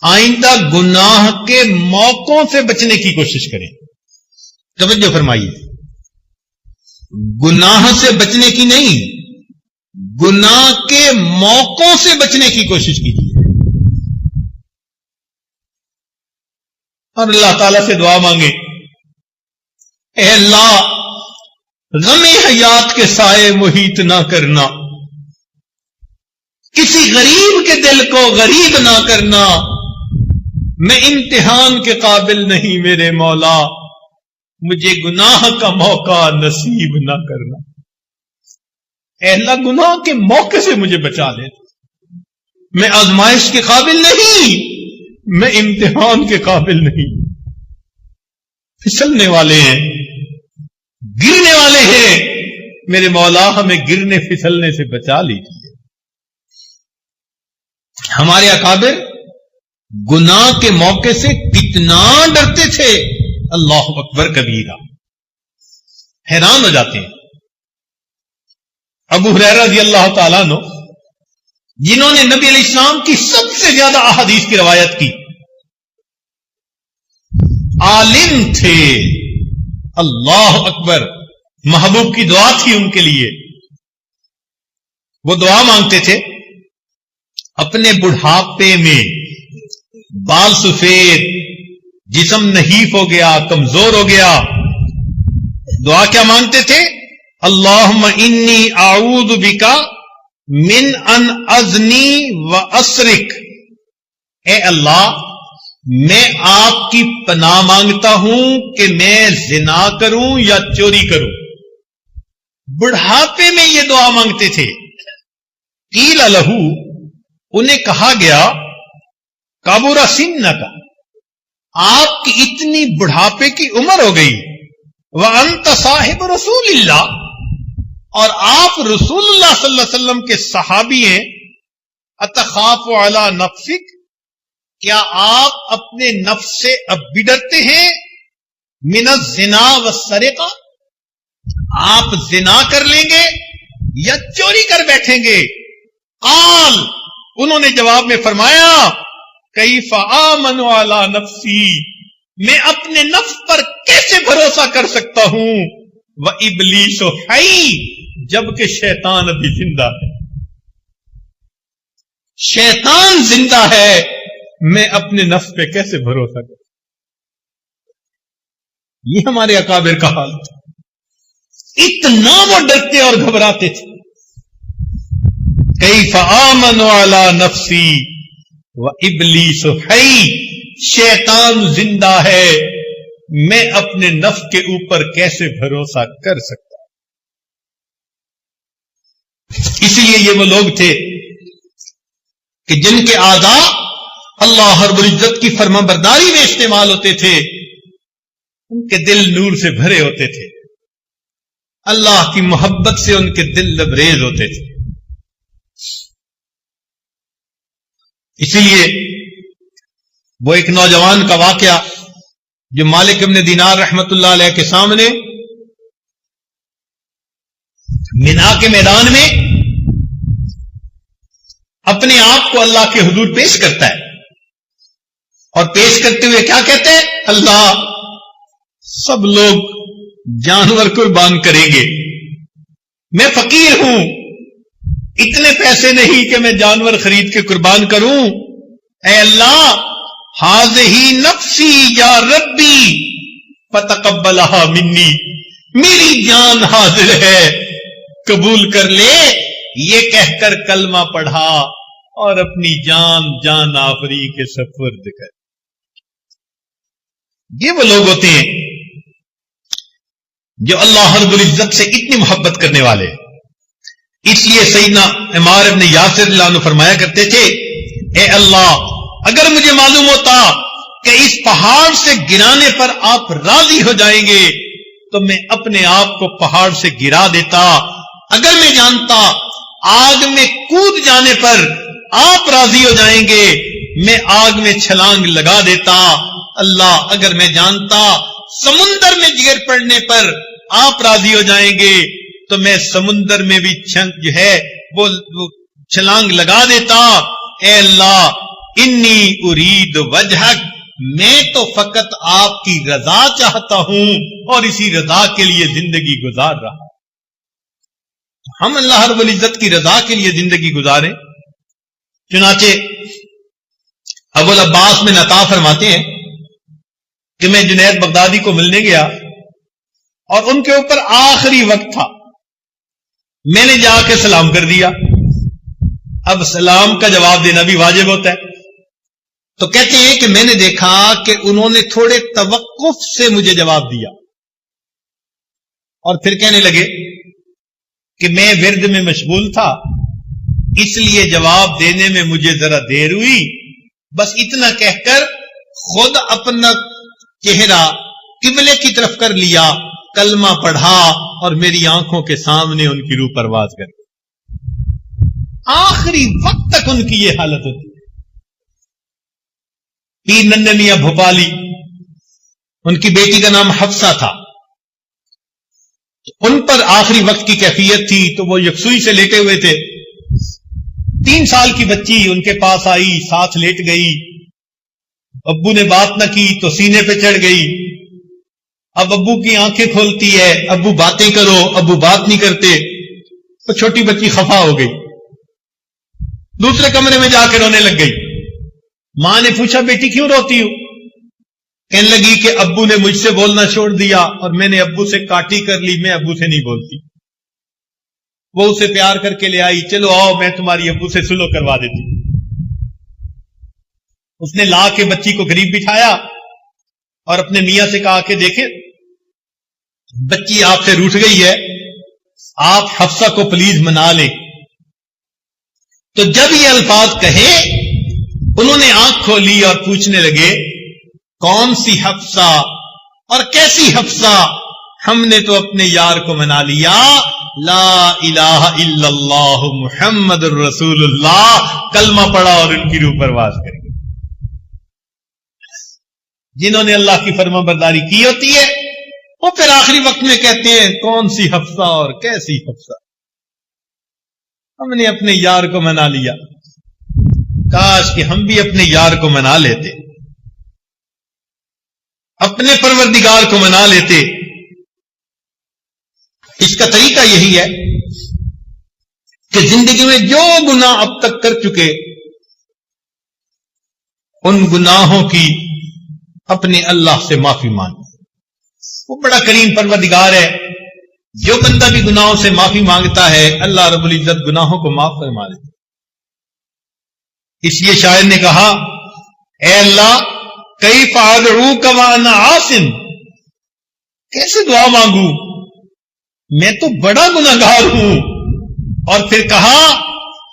[SPEAKER 1] آئندہ گناہ کے موقعوں سے بچنے کی کوشش کریں. توجہ فرمائیے، گناہ سے بچنے کی نہیں، گناہ کے موقعوں سے بچنے کی کوشش کیجیے. اور اللہ تعالی سے دعا مانگے، اے اللہ غم حیات کے سائے محیط نہ کرنا، کسی غریب کے دل کو غریب نہ کرنا. میں امتحان کے قابل نہیں میرے مولا، مجھے گناہ کا موقع نصیب نہ کرنا. اے اللہ گناہ کے موقع سے مجھے بچا لے. میں آزمائش کے قابل نہیں، میں امتحان کے قابل نہیں. پھسلنے والے ہیں، گرنے والے ہیں. میرے مولا ہمیں گرنے پھسلنے سے بچا لیجیے. ہمارے اکابر گناہ کے موقع سے کتنا ڈرتے تھے، اللہ اکبر کبیرہ. حیران ہو جاتے ہیں. ابو ہریرہ رضی اللہ تعالیٰ عنہ جنہوں نے نبی علیہ السلام کی سب سے زیادہ احادیث کی روایت کی، عالم تھے. اللہ اکبر، محبوب کی دعا تھی ان کے لیے. وہ دعا مانگتے تھے اپنے بڑھاپے میں، بال سفید، جسم نحیف ہو گیا، کمزور ہو گیا. دعا کیا مانگتے تھے؟ اللہم انی اعوذ بکا من ان ازنی و اسرک. اے اللہ میں آپ کی پناہ مانگتا ہوں کہ میں زنا کروں یا چوری کروں. بڑھاپے میں یہ دعا مانگتے تھے. قیل لہو، انہیں کہا گیا کابورا سنک، آپ کی اتنی بڑھاپے کی عمر ہو گئی. وَأَنْتَ صاحب رسول اللہ، اور آپ رسول اللہ صلی اللہ علیہ وسلم کے صحابی ہیں. اتخاف علی نفسک، کیا آپ اپنے نفس سے اب بھی ڈرتے ہیں؟ من الزنا والسرقہ، آپ زنا کر لیں گے یا چوری کر بیٹھیں گے؟ قال، انہوں نے جواب میں فرمایا کیف آمن علی نفسی، میں اپنے نفس پر کیسے بھروسہ کر سکتا ہوں؟ وابلیس حی، جبکہ شیطان ابھی زندہ ہے. شیطان زندہ ہے، میں اپنے نفس پہ کیسے بھروسہ کروں؟ یہ ہمارے اکابر کا حال تھا. اتنا وہ ڈرتے اور گھبراتے تھے. کیف آمن علی نفسی وابلیس حی، شیطان زندہ ہے، میں اپنے نفس کے اوپر کیسے بھروسہ کر سکتا ہوں؟ اسی لیے یہ وہ لوگ تھے کہ جن کے اعضاء اللہ رب العزت کی فرما برداری میں استعمال ہوتے تھے، ان کے دل نور سے بھرے ہوتے تھے، اللہ کی محبت سے ان کے دل لبریز ہوتے تھے. اسی لیے وہ ایک نوجوان کا واقعہ جو مالک ابن دینار رحمت اللہ علیہ کے سامنے مینا کے میدان میں اپنے آپ کو اللہ کے حضور پیش کرتا ہے، اور پیش کرتے ہوئے کیا کہتے ہیں؟ اللہ، سب لوگ جانور قربان کریں گے، میں فقیر ہوں، اتنے پیسے نہیں کہ میں جانور خرید کے قربان کروں. اے اللہ، ہذہ نفسی یا ربی فتقبلھا منی، میری جان حاضر ہے، قبول کر لے. یہ کہہ کر کلمہ پڑھا اور اپنی جان آفری کے سپرد کر. یہ وہ لوگ ہوتے ہیں جو اللہ رب العزت سے اتنی محبت کرنے والے ہیں. اس لیے سیدنا عمار ابن یاسر اللہ عنہ فرمایا کرتے تھے، اے اللہ، اگر مجھے معلوم ہوتا کہ اس پہاڑ سے گرانے پر آپ راضی ہو جائیں گے تو میں اپنے آپ کو پہاڑ سے گرا دیتا. اگر میں جانتا آگ میں کود جانے پر آپ راضی ہو جائیں گے، میں آگ میں چھلانگ لگا دیتا. اللہ، اگر میں جانتا سمندر میں گر پڑنے پر آپ راضی ہو جائیں گے تو میں سمندر میں بھی جو ہے وہ چھلانگ لگا دیتا. اے اللہ، انی ارید وجہک، میں تو فقط آپ کی رضا چاہتا ہوں اور اسی رضا کے لیے زندگی گزار رہا. ہم اللہ رب العزت کی رضا کے لیے زندگی گزاریں. چنانچہ ابو العباس میں عطا فرماتے ہیں کہ میں جنید بغدادی کو ملنے گیا اور ان کے اوپر آخری وقت تھا. میں نے جا کے سلام کر دیا. اب سلام کا جواب دینا بھی واجب ہوتا ہے. تو کہتے ہیں کہ میں نے دیکھا کہ انہوں نے تھوڑے توقف سے مجھے جواب دیا اور پھر کہنے لگے کہ میں ورد میں مشغول تھا، اس لیے جواب دینے میں مجھے ذرا دیر ہوئی. بس اتنا کہہ کر خود اپنا چہرہ قبلے کی طرف کر لیا، کلمہ پڑھا اور میری آنکھوں کے سامنے ان کی روح پرواز کر گئی. آخری وقت تک ان کی یہ حالت ہوتی ہے. پیر ننّے میاں بھوپالی، ان کی بیٹی کا نام حفصہ تھا، ان پر آخری وقت کی کیفیت تھی تو وہ یکسوئی سے لیٹے ہوئے تھے. 3 سال کی بچی ان کے پاس آئی، ساتھ لیٹ گئی. ابو نے بات نہ کی تو سینے پہ چڑھ گئی. اب ابو کی آنکھیں کھولتی ہے، ابو باتیں کرو، ابو بات نہیں کرتے. تو چھوٹی بچی خفا ہو گئی، دوسرے کمرے میں جا کے رونے لگ گئی. ماں نے پوچھا بیٹی کیوں روتی ہو؟ کہنے لگی کہ ابو نے مجھ سے بولنا چھوڑ دیا اور میں نے ابو سے کاٹی کر لی، میں ابو سے نہیں بولتی. وہ اسے پیار کر کے لے آئی، چلو آؤ میں تمہاری ابو سے سلو کروا دیتی. اس نے لا کے بچی کو قریب بٹھایا اور اپنے میاں سے کہا کہ دیکھیں بچی آپ سے روٹھ گئی ہے، آپ حفصہ کو پلیز منا لیں۔ تو جب یہ الفاظ کہے انہوں نے آنکھ کھولی اور پوچھنے لگے کون سی حفصہ اور کیسی حفصہ؟ ہم نے تو اپنے یار کو منا لیا، لا الہ الا اللہ محمد الرسول اللہ کلمہ پڑھا اور ان کی روح پرواز کر گئی۔ جنہوں نے اللہ کی فرما برداری کی ہوتی ہے وہ پھر آخری وقت میں کہتے ہیں کون سی حفصہ اور کیسی حفصہ، ہم نے اپنے یار کو منا لیا۔ کاش کہ ہم بھی اپنے یار کو منا لیتے، اپنے پروردگار کو منا لیتے۔ اس کا طریقہ یہی ہے کہ زندگی میں جو گناہ اب تک کر چکے ان گناہوں کی اپنے اللہ سے معافی مانگے۔ وہ بڑا کریم پروردگار ہے، جو بندہ بھی گناہوں سے معافی مانگتا ہے اللہ رب العزت گناہوں کو معاف فرما دیتا ہے۔ اس لیے شاعر نے کہا اے اللہ کیف ادعوک وانا عاصٍ، کیسے دعا مانگوں میں تو بڑا گناہگار ہوں۔ اور پھر کہا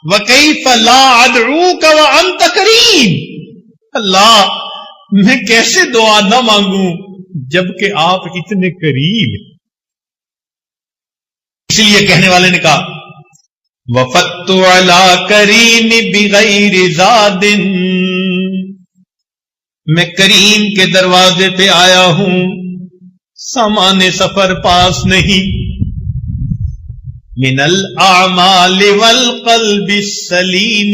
[SPEAKER 1] وکیف لا ادعوک وانت کریم، اللہ میں کیسے دعا نہ مانگوں جبکہ آپ اتنے قریب۔ اس لیے کہنے والے نے کہا وفدت علی کریم بغیر زاد، میں کریم کے دروازے پہ آیا ہوں سامان سفر پاس نہیں۔ من الاعمال والقلب السلیم،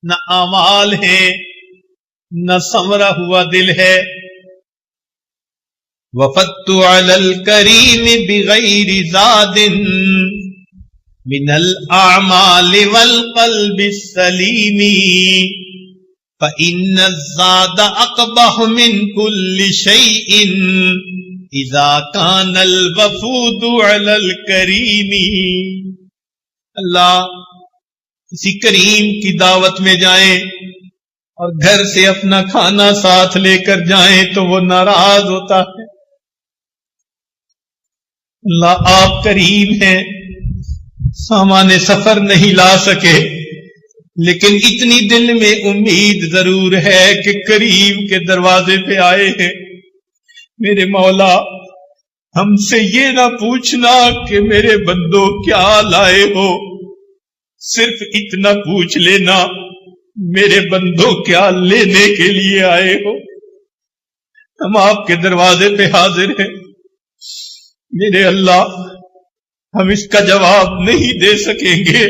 [SPEAKER 1] نہ اعمال ہے نہ سنورا ہوا دل ہے۔ وفدت علی الکریم بغیر زاد من الاعمال والقلب السلیم، فإن الزاد اقبح من كل شيء اذا كان الوفود على الكريم۔ اللہ کسی کریم کی دعوت میں جائیں اور گھر سے اپنا کھانا ساتھ لے کر جائیں تو وہ ناراض ہوتا ہے۔ اللہ آپ کریم ہیں، سامان سفر نہیں لا سکے لیکن اتنی دل میں امید ضرور ہے کہ کریم کے دروازے پہ آئے ہیں۔ میرے مولا ہم سے یہ نہ پوچھنا کہ میرے بندوں کیا لائے ہو، صرف اتنا پوچھ لینا میرے بندوں کیا لینے کے لیے آئے ہو۔ ہم آپ کے دروازے پہ حاضر ہیں میرے اللہ، ہم اس کا جواب نہیں دے سکیں گے۔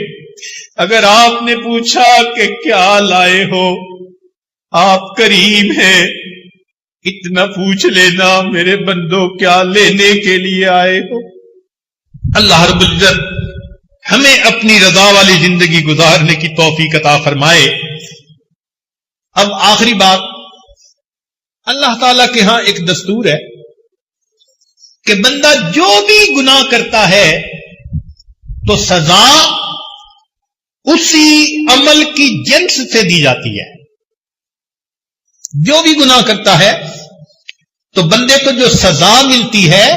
[SPEAKER 1] اگر آپ نے پوچھا کہ کیا لائے ہو، آپ کریم ہیں، اتنا پوچھ لینا میرے بندوں کیا لینے کے لیے آئے ہو۔ اللہ رب العزت ہمیں اپنی رضا والی زندگی گزارنے کی توفیق عطا فرمائے۔ اب آخری بات، اللہ تعالی کے ہاں ایک دستور ہے کہ بندہ جو بھی گناہ کرتا ہے تو سزا اسی عمل کی جنس سے دی جاتی ہے۔ جو بھی گناہ کرتا ہے تو بندے کو جو سزا ملتی ہے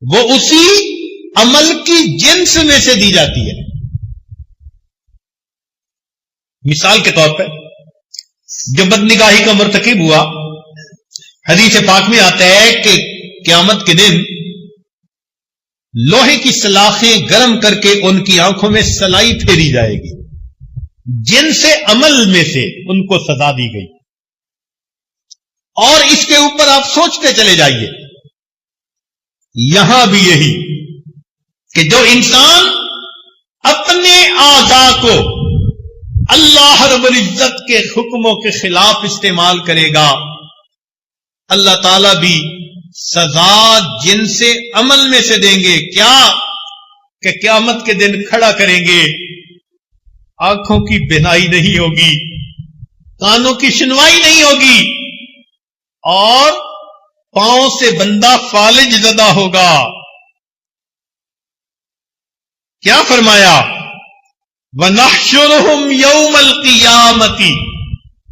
[SPEAKER 1] وہ اسی عمل کی جنس میں سے دی جاتی ہے۔ مثال کے طور پر جو بدنگاہی کا مرتکب ہوا، حدیث پاک میں آتا ہے کہ قیامت کے دن لوہے کی سلاخیں گرم کر کے ان کی آنکھوں میں سلائی پھیری جائے گی، جن سے عمل میں سے ان کو سزا دی گئی۔ اور اس کے اوپر آپ سوچتے چلے جائیے، یہاں بھی یہی کہ جو انسان اپنے اعضاء کو اللہ رب العزت کے حکموں کے خلاف استعمال کرے گا، اللہ تعالیٰ بھی سزا جن سے عمل میں سے دیں گے۔ کیا کہ قیامت کے دن کھڑا کریں گے، آنکھوں کی بینائی نہیں ہوگی، کانوں کی سنوائی نہیں ہوگی، اور پاؤں سے بندہ فالج زدہ ہوگا۔ کیا فرمایا؟ وَنَحْشُرُهُمْ يَوْمَ الْقِيَامَةِ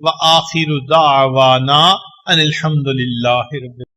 [SPEAKER 1] وآخر دعوانا ان الحمد للہ رب